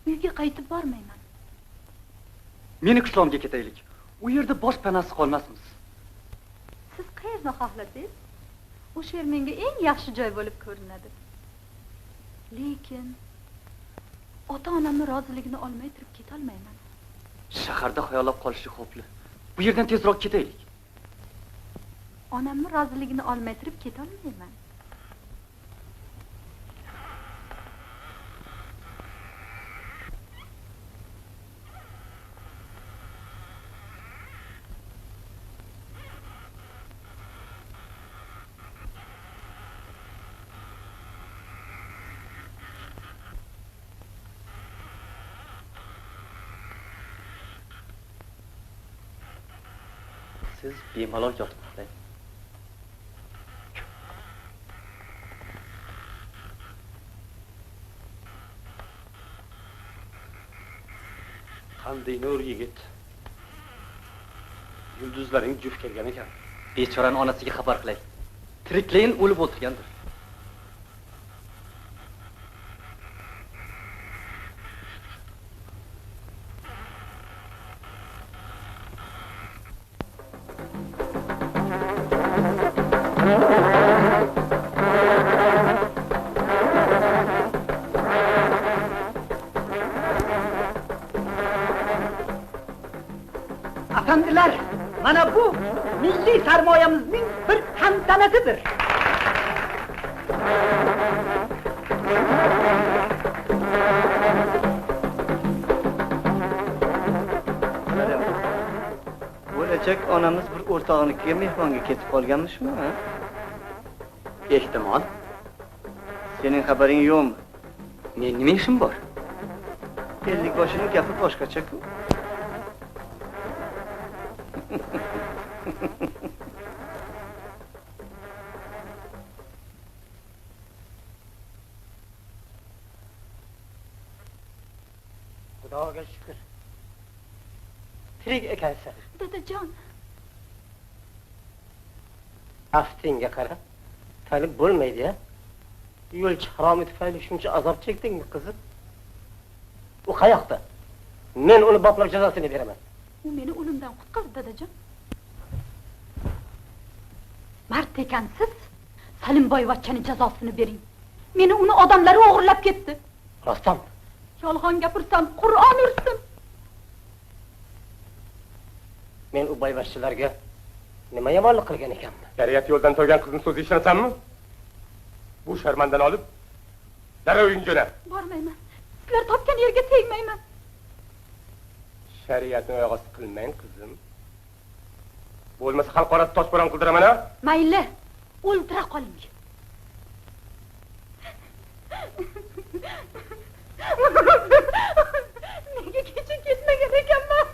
B: Uyga qaytib bormayman.
C: Meni qishlog'imga ketaylik. U yerda bosh panasi qolmasmiz.
B: Siz qayerni xohlasangiz? O'sha yer menga eng yaxshi joy bo'lib ko'rinadi. Lekin ota-onamning roziligini olmay turib keta olmayman.
C: Shaharda xayollab qolishi xavfli. Bu yerdan tezroq ketaylik.
B: Onamning roziligini olmay turib keta olmayman.
C: Siz bemalol yotib uxlang.
H: Qanday nur yigit. Yulduzlaring juft kelgan ekan.
C: Bechorani onasiga xabar qilay. Tiriklayin o'lib o'tirgandir.
A: Efendiler, mana bu milli sermayemizin bir tantanesidir.
K: Bo'lajak onamiz bir o'rtog'inikiga mehmonga ketib qolganmishmi, ha?
C: Ehtimol.
K: Sening xabaring yo'qmi?
C: Men nima ishim bor?
K: Ellikboshining gapi boshqacha-ku.
H: Xudoga shukr. Tirik ekansan.
B: Dadajon.
F: Aftingga qara. Talib bo'lmaydi-ya. Yo'lchi haromi tufayli shuncha azob chekdingmi, qizim? U qayoqda? Men uni boplab jazosini beraman.
B: U meni o'limdan qutqardi, dadajon. Mard ekansiz, Salimboyevachchaning jazosini bering. Meni uni odamlari o'g'irlab ketdi.
F: Rostdan.
B: Yolg'on gapirsam, Qur'on ursin.
F: Men u boyvachchalarga nima yomonlik qilgan ekanman?
J: Shariat yo'ldan to'ygan qizning so'zi ishonasanmi? Bu sharmandani olib, darrov uyingga jo'na.
B: Bormayman. Sizlar topgan yerga tegmayman.
J: Shariatni oyoqosti qilmang, qizim. Bo'lmasa xalq orasida toshbo'ron qildiraman, ha?
B: Mayli, o'ldira qoling. Nega kecha ketmagan ekanman?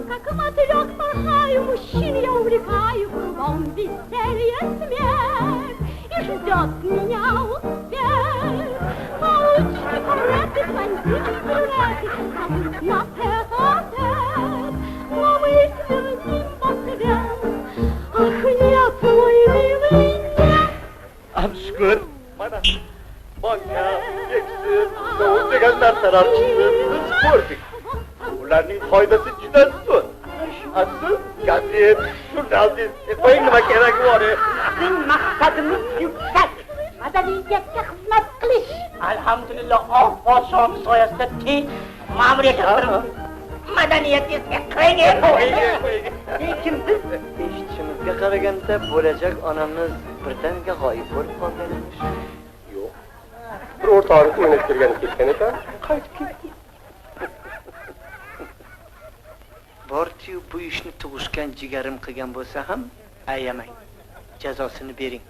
B: Как мотылёк порхаю, мужчин я увлекаю, кругом веселье, смех, и ждет меня успех. Паучки, куреты, бандиты, брюнеты, зовут на тет-а-тет, но мысли в ним ответ. Ах, нет, мой милый, нет.
H: Abşükür. Bana. Banka, eksir, soğuk degan narsalar chiqdi. Biz ko'rdik. Ularning foydasi juda zo'r. Asl gazet, jurnalist, qo'ying nima keragi bor?
F: Bizning maqsadimiz yuksak. Madaniyatga xizmat qilish. Alhamdulillah, oq podshoh soyasida tinch ma'muriyat qilib madaniyatga qo'ying.
K: Lekin biz eshitishimizga qaraganda bo'lajak onamiz birdaniga g'oyib bo'lib qolganmish.
J: Yo'q. Bir o'rtog'i to'yini kirgan ketgan ekan, qaytib ketdi.
K: Bortiyu bu ishni tug'ishgan jigarim qilgan bo'lsa ham ayamang. Jazosini bering.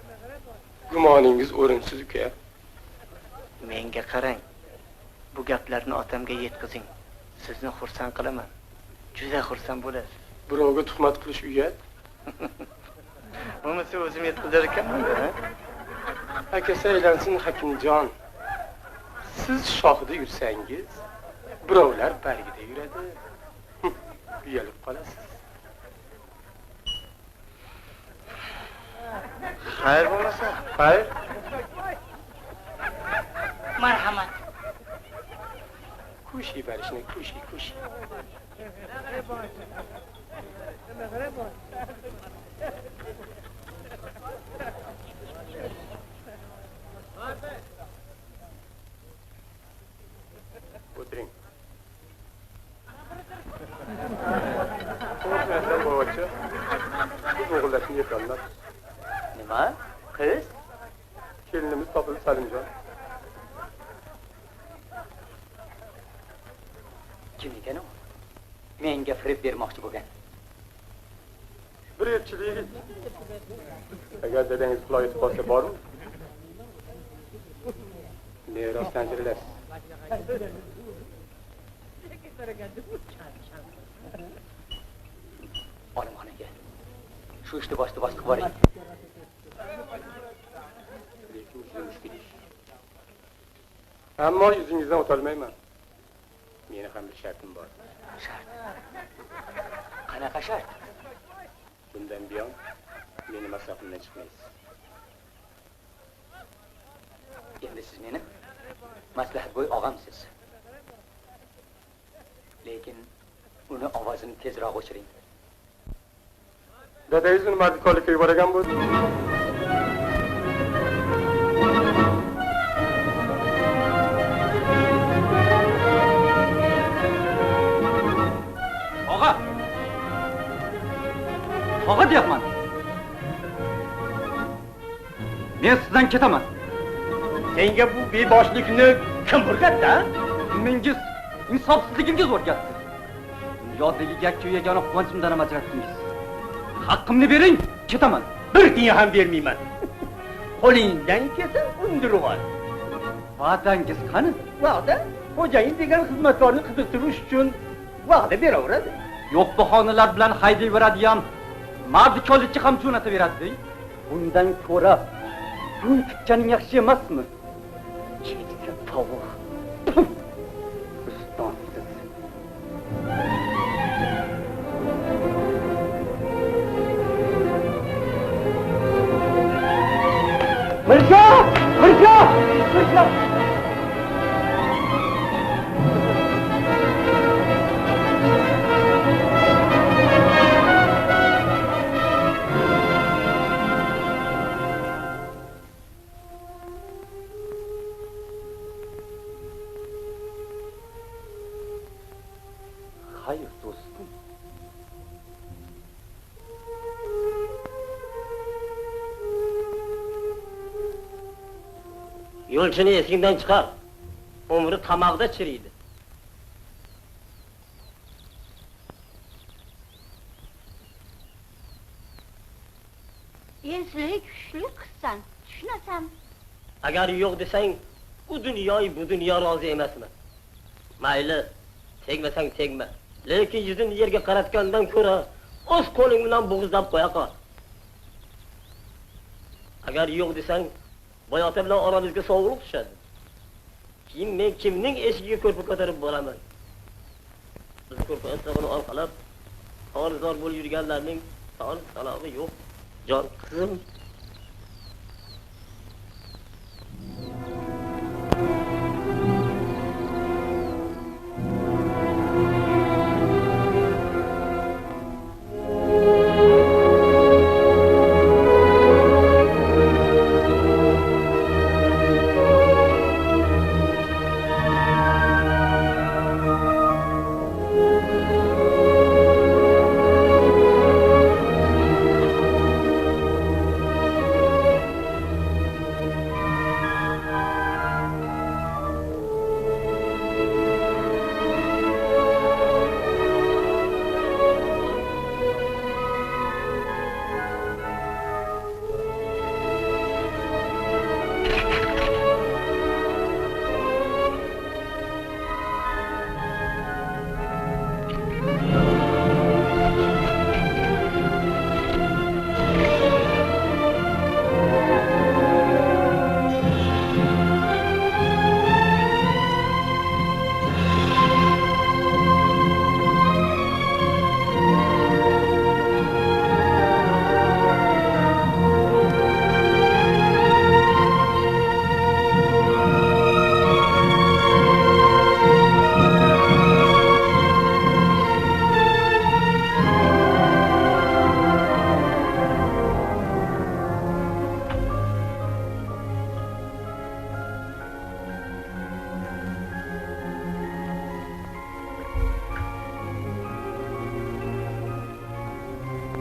J: Gumoningiz o'rinsiz uka.
K: Menga qarang. Bu gaplarni otamga yetkazing. Sizni xursand qilaman. Juda xursand bo'lasiz.
J: Birovga tuhmat qilish uyat.
K: Bunisi o'zim yetkazar ekanman-da.
J: Akasi aylansin Hakimjon. Siz shohida yursangiz, birovlar bargida yuradi. Uyalib qolasiz.
K: Xayr bo'lmasa.
J: Xayr.
K: Marhamat.
J: Kushi barishni, kushi. O'tiring. Qo'rqmasdan bo'vachi. Biz o'g'illashni yetolmas.
C: Nima? Qiz?
J: Kelinimiz topildi Salimjon.
C: Kim ekan u? Menga firib bermoqchi bo'lgan.
J: Bir yetchilik. Agar dadangiz quloq yetib qolsa bormi? Merosdan ajralasiz.
C: Olimxonaga. Shu ishni boshqa qilib boring.
J: Lekin ammo yuzingizdan o'tolmayman. Meni ham bir shartim bor.
C: Shart. Qanaqa shart?
J: Bundan buyon meni masofadan chiqmaysiz.
C: Endi siz meni maslahatgo'y og'amsiz. Lekin uni ovozini tezroq o'chiring.
J: Dadangiz uni mardikorlikka yuborgan bo'ldi.
C: Og'a deyapman. Men sizdan ketaman.
D: Senga bu beboshlikni kim o'rgatdi?
C: Ilmingiz, insofsizligingiz o'rgatdi. Dunyodagi yakka yagona quvonchimdan ham ajratdingiz. Haqqimni bering, ketaman.
D: Bir tiyin ham bermayman. Qo'lingdan kelsa undirib ol.
C: Va'dangiz qani?
D: Va'da xo'jayin degan xizmatkorni qiziqtirish uchun va'da beraveradi.
C: Yo'q bahonalar bilan haydayveradigan mardikorlikka ham jo'nataveradi. Bundan ko'ra gun tikkaning yaxshi emasmi? Chekka tovuq. Istonsiz. Mirzo! Hayır dostum.
F: Yo'lchini esingdan chiqar. Umri qamoqda chiriydi.
B: Enslik kuchli qizsan, tushunasan.
F: Agar yo'q desang, u dunyoy bu dunyo rozi emasmi? Mayli, tegmasang tegma. Lekin yuzini yerga qaratgandan ko'ra, o'z qo'ling bilan bo'g'izlab qo'ya qol. Agar yo'q desang, boyota bilan oramizga sovuqlik tushadi. Keyin men kimning eshigiga ko'rpa ko'tarib boraman? Biz ko'rpa etrafini orqalab, xorizor bo'lib yurganlarning son salomı yo'q. Jon qizim.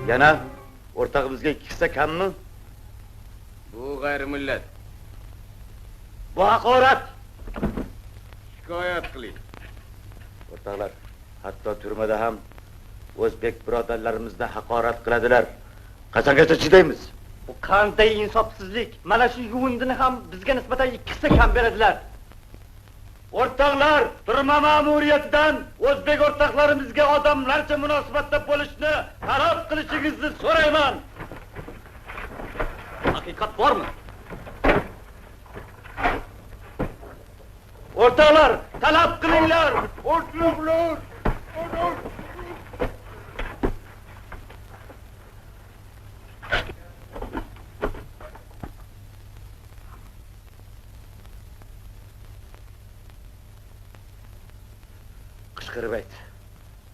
H: Yana o'rtog'imizga 2 hissa kammi?
J: Bu g'ayrimillat.
H: Bu haqorat.
J: Shikoyat qiling.
H: O'rtoqlar, hatto turmada ham o'zbek birodarlarimizni haqorat qiladilar. Qachongacha chidaymiz?
C: Bu qanday insofsizlik? Mana shu yuvindini ham bizga nisbatan 2 hissa kam beradilar.
H: O'rtoqlar, turma ma'muriyatidan o'zbek o'rtoqlarimizga odamlarcha munosabatda bo'lishni talab qilishingizni so'rayman.
C: Haqiqat bormi?
H: O'rtoqlar, talab qilinglar. O'rtoqlar. Qishqirib ayt,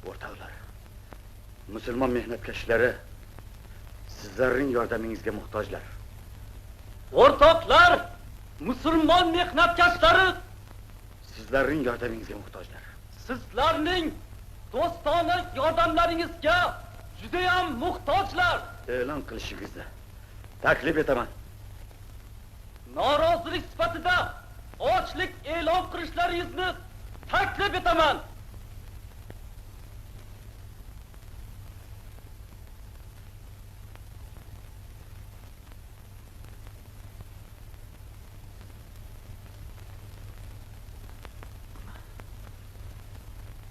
H: o'rtoqlar. Musulmon mehnatkashlari sizlarning yordamingizga muhtojlar.
C: O'rtoqlar, musulmon mehnatkashlari
H: Sizlarning yordamingizga muhtojlar.
C: sizlarning do'stona yordamlaringizga juda ham muhtojlar.
H: E'lon qilishingizni taklif etaman.
C: Norozilik sifatida ochlik e'lon qilishlaringizni taklif etaman.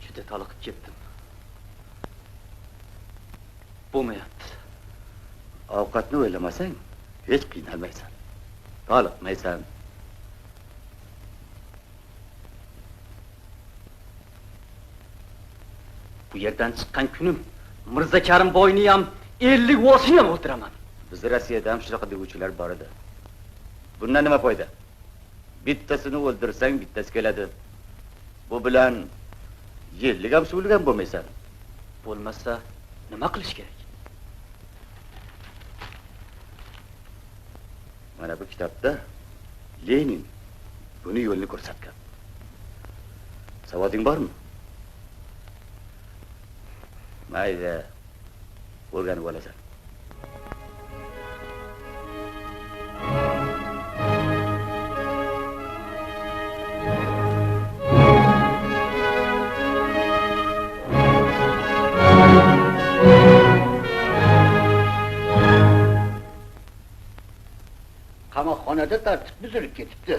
C: Juda toliqib ketdim. Bo'lmayapti.
H: Ovqatni o'ylamasang, hech qiynalmaysan. Toliqmaysan.
C: Bu yerdan chiqqan kunim Mirza Karimboyni ham 50 voshini ham o'ldiraman.
H: Biz Rossiyada ham shunaqa deguvchilar bor edi. Bundan nima foyda? Bittasini o'ldirsang, bittasi keladi. Bu bilan yellik ham suvlik ham bo'lmaysan.
C: Bo'lmasa nima qilish kerak?
H: Mana bu kitobda Lenin buni yo'lni ko'rsatgan. Savoding bormi? Mayli, o'rganib olasan.
A: Qamoqxonada tartib buzilib ketibdi.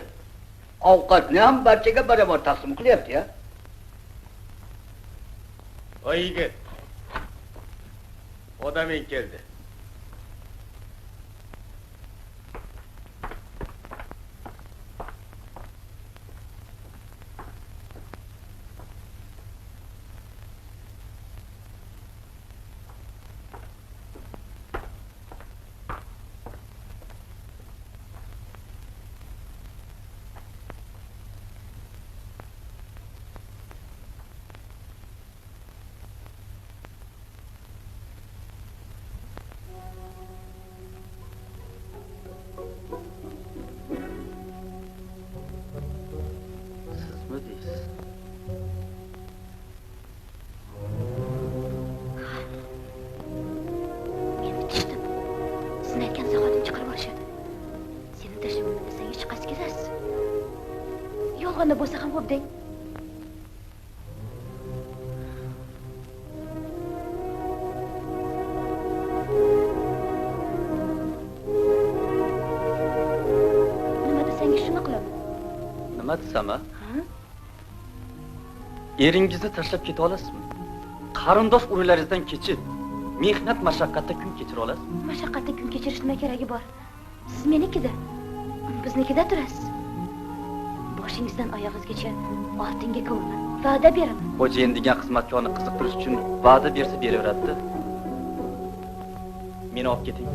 A: Ovqatni ham barchaga barobar taqsim qilyapti-ya.
J: Voy yigit. Odaming keldi.
I: Yolg'onda bo'lsa ham xo'p deng. Nima desangiz shuni qilaman.
C: Nima desam, ha? Eringizni tashlab keta olasizmi? Qarindosh urularingizdan kechib, mehnat mashaqqatda kun kechira olasizmi?
I: Mashaqqatda kun kechirish nima keragi bor? Siz menikida, biznikida turasiz. Boshingizdan oyog'ingizgacha oltinga ko'maman. Va'da beraman.
C: Xo'jayin degan xizmatkorni qiziqtirish uchun va'da bersa beraveradi-da. Meni olib keting.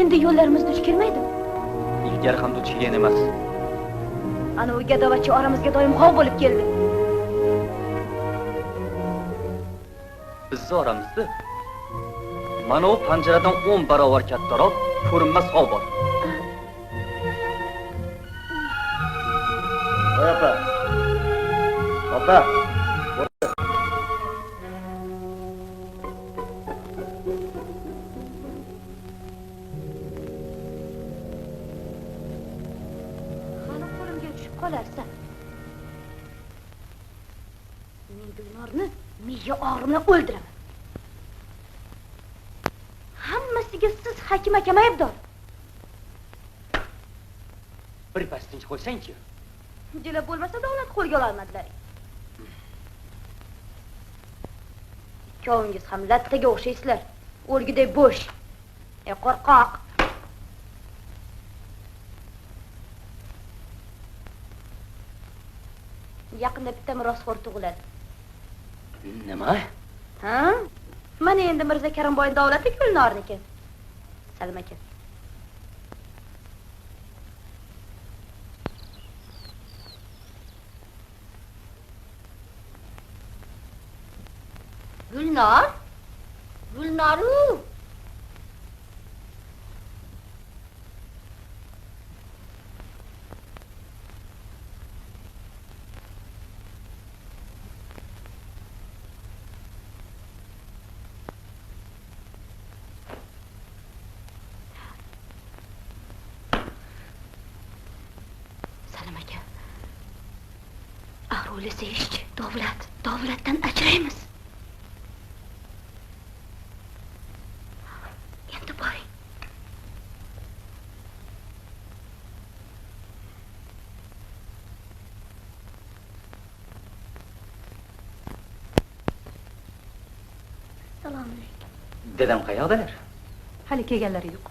I: Endi yo'llarimiz duch kelmaydi.
C: Ilgari ham duch kelgan emas.
I: Ana u gadovachchi oramizga doim g'ov bo'lib keldi.
C: Bizni oramizda mana u panjaradan 10 barobar kattaroq ko'rinmas g'ov bor.
H: Voy opa. Opa.
I: qolarsan. Men Gulnorni miya og'rimdan o'ldiraman. Hammasiga siz hakim akam aybdor.
E: Bir pas tinch qo'ysang-chi.
I: Jila bo'lmasa davlat qo'lga ololmadilar. Ikkovingiz ham lattaga o'xshaysizlar. O'lgiday bo'sh. Qo'rqoq. Yaqinda bitta merosxo'r tug'iladi.
E: Nima?
I: Ha? Mana endi Mirza Karimboy davlati Gulnorniki. Salim aka. Gulnor? Gulnoru. Salim aka. O'ylasa hech davlatdan ajraymiz. Endi boring. Salom alaykum.
E: Dedam qayoqdalar?
L: Hali kelganlari yo'q.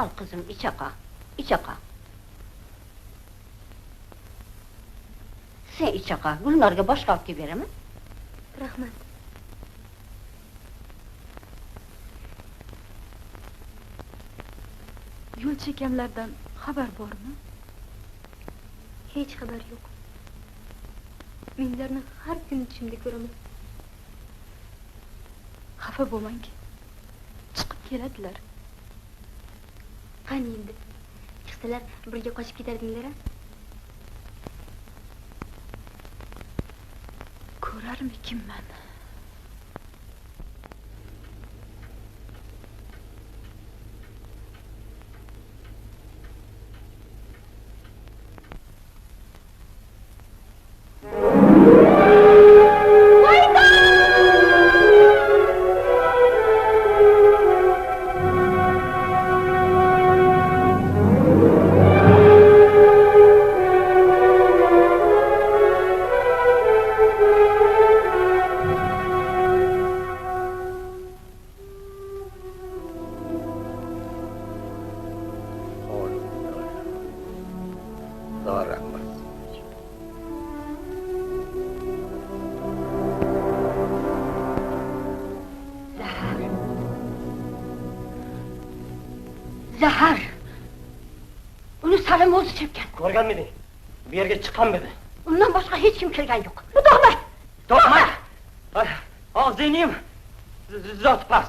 B: Al kızım iç aqa, iç aqa. Sen iç aqa, Gulnorga boshqa olib kelib beraman.
I: Rahmat.
L: Yo'l chekanlardan xabar bormi?
I: Hech xabar yo'q. Men ularni har kuni tushimda ko'raman.
L: Xafa bo'lmang. Chiqib keladilar.
I: Qani endi? Chiqsalar birga qochib ketardinglar-a?
L: Ko'rarmikinman?
B: Zahar. Uni Salim o'zi chepgan.
F: Ko'rganmiding? Bu yerga chiqqanmidi?
B: Undan boshqa hech kim kelgan yo'q. Bu To'xmat.
E: To'xmat! Og'zingni zot pas.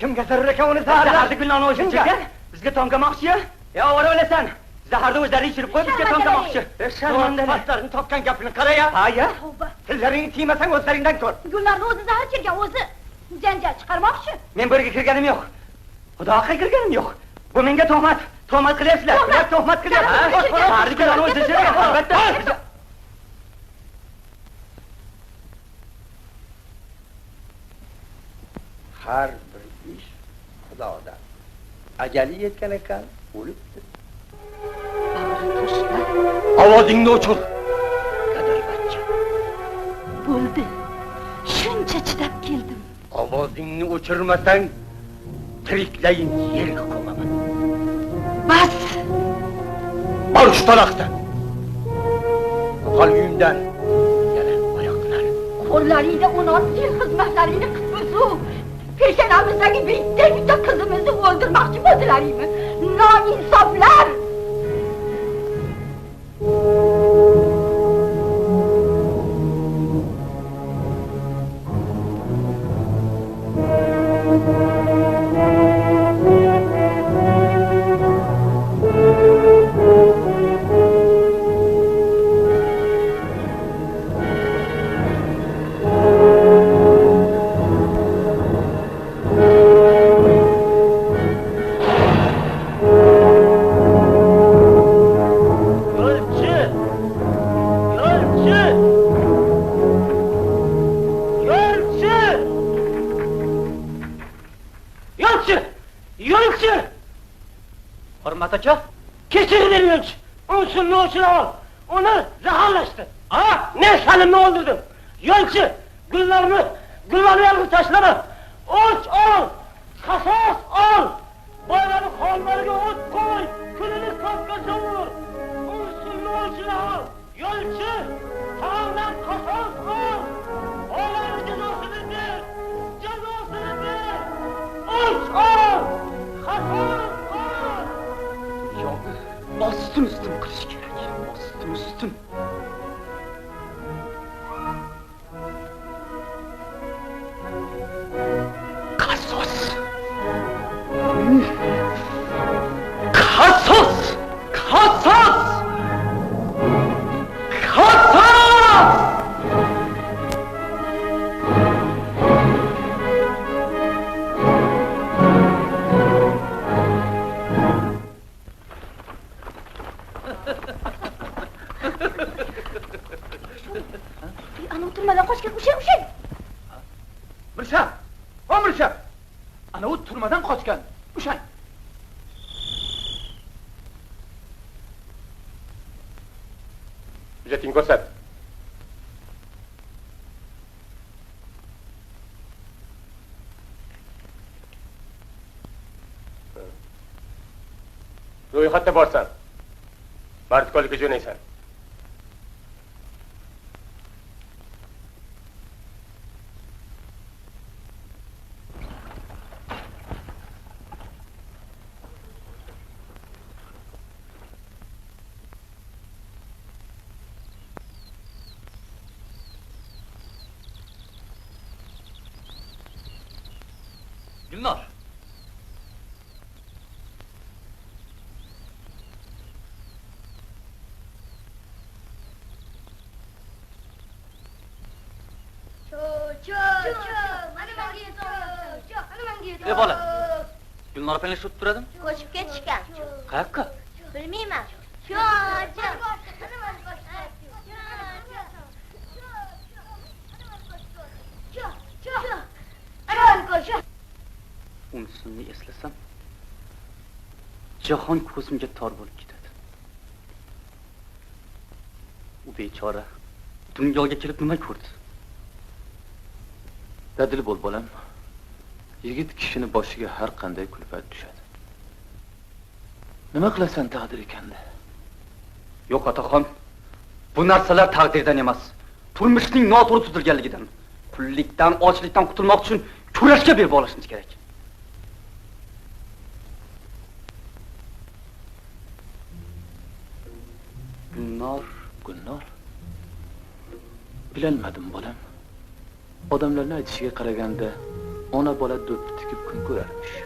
E: Kimga zarar ekan uni zaharni Gulnorni o'zi chekkan? Bizga tomgamoqchi? Ya ovora o'lasan. Zaharni o'zlari ichirib qo'yib bizga tomgamoqchi. Sharmandalarni topgan gapini qara-ya. Ha-ya. Tillaringni tiymasang o'zlaringdan ko'r.
B: Gulnorni o'zi zahar chekkan, o'zi. Janjal chiqarmoqchi.
E: Men bu yerga kirganim yo'q. Xudoga kirganim yo'q. Bu menga tuhmat qilyapsizlar. Ular tuhmat qilyapti. Zaharni Gulnorni o'zi chekkan, albatta.
D: Har bir ish Xudodan. Ajali yetgan ekan, o'libdi.
E: Ovozingni o'chir.
D: Qadirbacha.
L: Bo'ldi. Shuncha chidab keldim.
D: Ovozingni o'chirmasang, tiriklayin yerga ko'maman.
L: Bas!
D: Bor shu taloqdan. Qalbimdan yana oyoqlar.
B: Qo'llaringda 16 yil xizmatlaringni qilib peshanamizdagi bitta qizimizni o'ldirmoqchi bo'ldilaringmi? Noinsoflar!
F: Yo'lchi!
E: Hurmat aka,
F: Kechiringlar yo'lchi. Unsinni o'chira ol. Uni zaharlashdi. Ha? Men Salimni o'ldirdim. Yo'lchi, gullarni yolg'iz tashlama. O'ch ol. Qasos ol. Boylarni xonlariga o't qo'y. Kunini ko'kka sovur. Unsinni o'chira ol. Yo'lchi, taomdan qasos ol. Boylarni jazosini ber. Jazosini ber. O'ch ol. Qasos ol.
C: Yo'q, ostin qilish kerak. Ostin. Qasos!
I: Ana turmadan qochgan o'sha.
D: Mirshab! O Mirshab! Ana u turmadan qochgan. O'sha.
J: Hujjating ko'rsat. Ro'yxatda borsan. Martkolikka jo'naysan.
C: Gulnor.
B: Ey
C: bola. Gulnor opanglar shu turadimi?
B: Ko'chib ketishgan.
C: Qayoqqa?
B: Bilmayman.
C: Unisini eslasam, jahon ko'zimga tor bo'lib ketadi. U bechora dunyoga kelib nima ko'rdi?
M: Dadil bo'l bolam. Yigit kishini boshiga har qanday kulfat tushadi. Nima qilasan taqdir ekanda?
C: Yo'q otaxon, bu narsalar taqdirdan emas, turmushning noto'g'ri tuzilganligidan, qullikdan, ochlikdan qutulmoq uchun kurashga berib olishimiz kerak.
M: Gulnor. Bilolmadim bolam. Odamlarning aytishiga qaraganda ona bola do'ppi tikib kun ko'rarmish.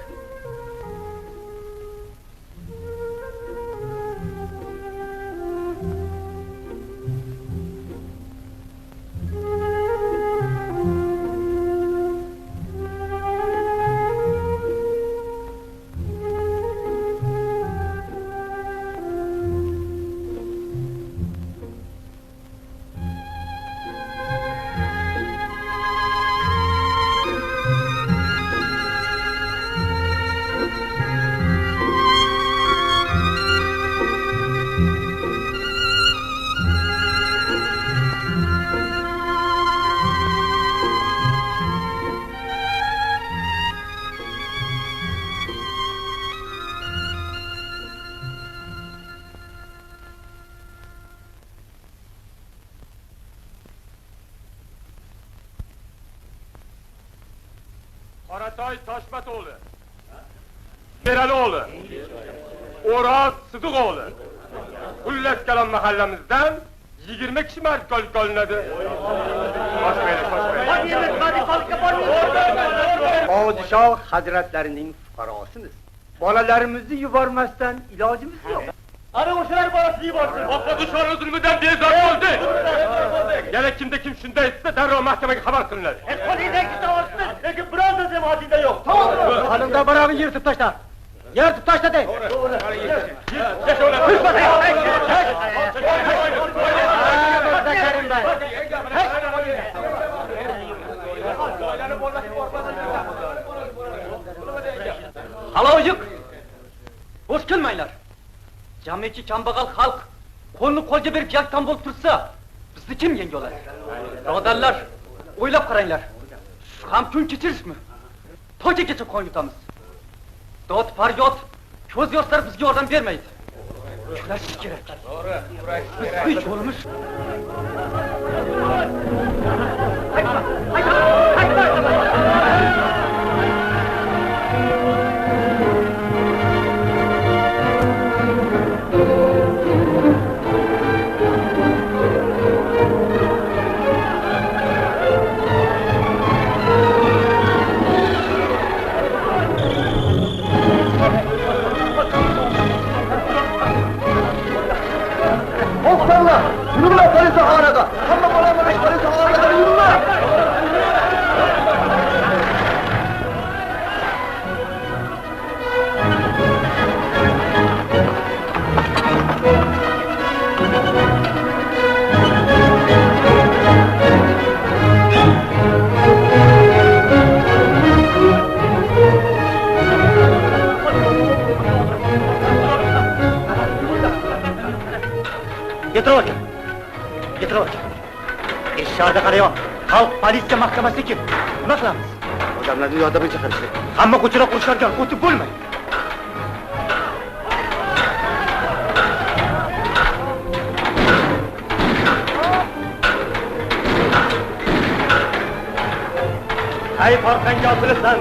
J: Qoratoy Toshmato'g'li, Meralo'g'li, O'roz Sidiqo'g'li. Xullas kalom mahallamizdan 20 kishi martkolikka olinadi.
D: Podshoh hazratlarining fuqarosimiz. Bolalarimizni yubormasdan ilojimiz yo'q.
H: Ana o'shalar bolasini yuborsin.
J: Podshohning zulmidan bezor bo'ldi. Yana kimda kim shunday etsa, darrov mahkamaga xabar qilinadi.
H: Qo'lingdagi kitobni, lekin bironta jamoatingda yo'q.
F: Halimda barog'i yirtib tashla. Yirtib tashla de.
C: Aloyiq! Bo'sh kelmanglar. Jamiki kambag'al xalq qo'lni qo'lga berib yaktan bo'lib tursa, bizni kim yenga oladi? Birodarlar, o'ylab qaranglar. Shu ham kun kechirishmi? To'ygacha qon yutamiz. Dod faryod, ko'z yoshlari bizga yordam bermaydi. Kurashish kerak. To'g'ri, kurashish kerak. Biz yo'limiz.
H: Yürüme polis ağaraga. Tamam olamayız polis ağaraga yürüme.
E: Getir hocam. Getir hocam. Eşyada qarayapman. Xalq politsiya mahkamasi kim? Nima qilamiz?
H: Odamlarni yordamga chaqirishdi.
E: Hamma ko'chada qursharkan, o'tib bo'lmaydi. Qayf orqangga otilasan.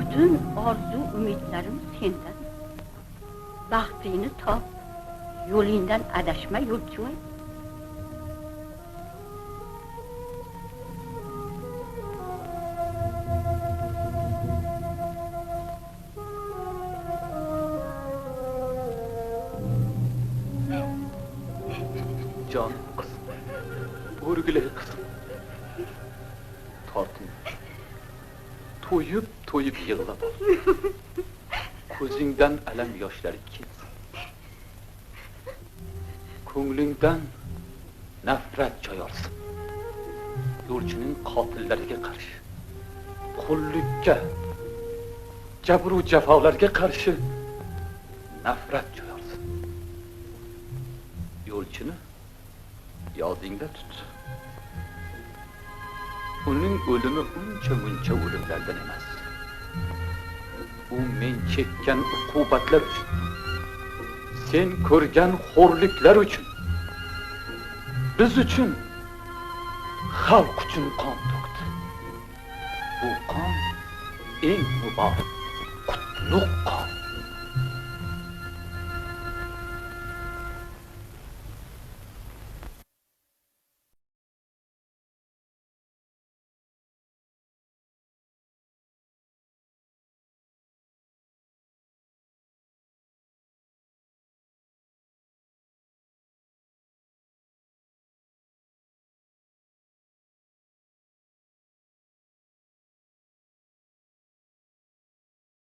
B: Bütün orzu umidlarim sendan. Baxtingni top, yo'lingdan adashma yo'lchivoy.
M: Jon qizim, o'rgilay qizim. Tortin. To'yib yig'lab ol. Ko'zingdan alam yoshlari ketsin. Ko'nglingdan nafrat joy olsin. Yo'lchining qotillariga qarshi, qullikka, jabr va jafolarga qarshi nafrat joy olsin. Yo'lchini yodingda tut. Uning o'limi uncha o'limlardan emas. U men chekkan uqubatlar uchun, sen ko'rgan xo'rliklar uchun, biz uchun, xalq uchun qon to'kdi. Bu qon eng muborak, qutlug' qon.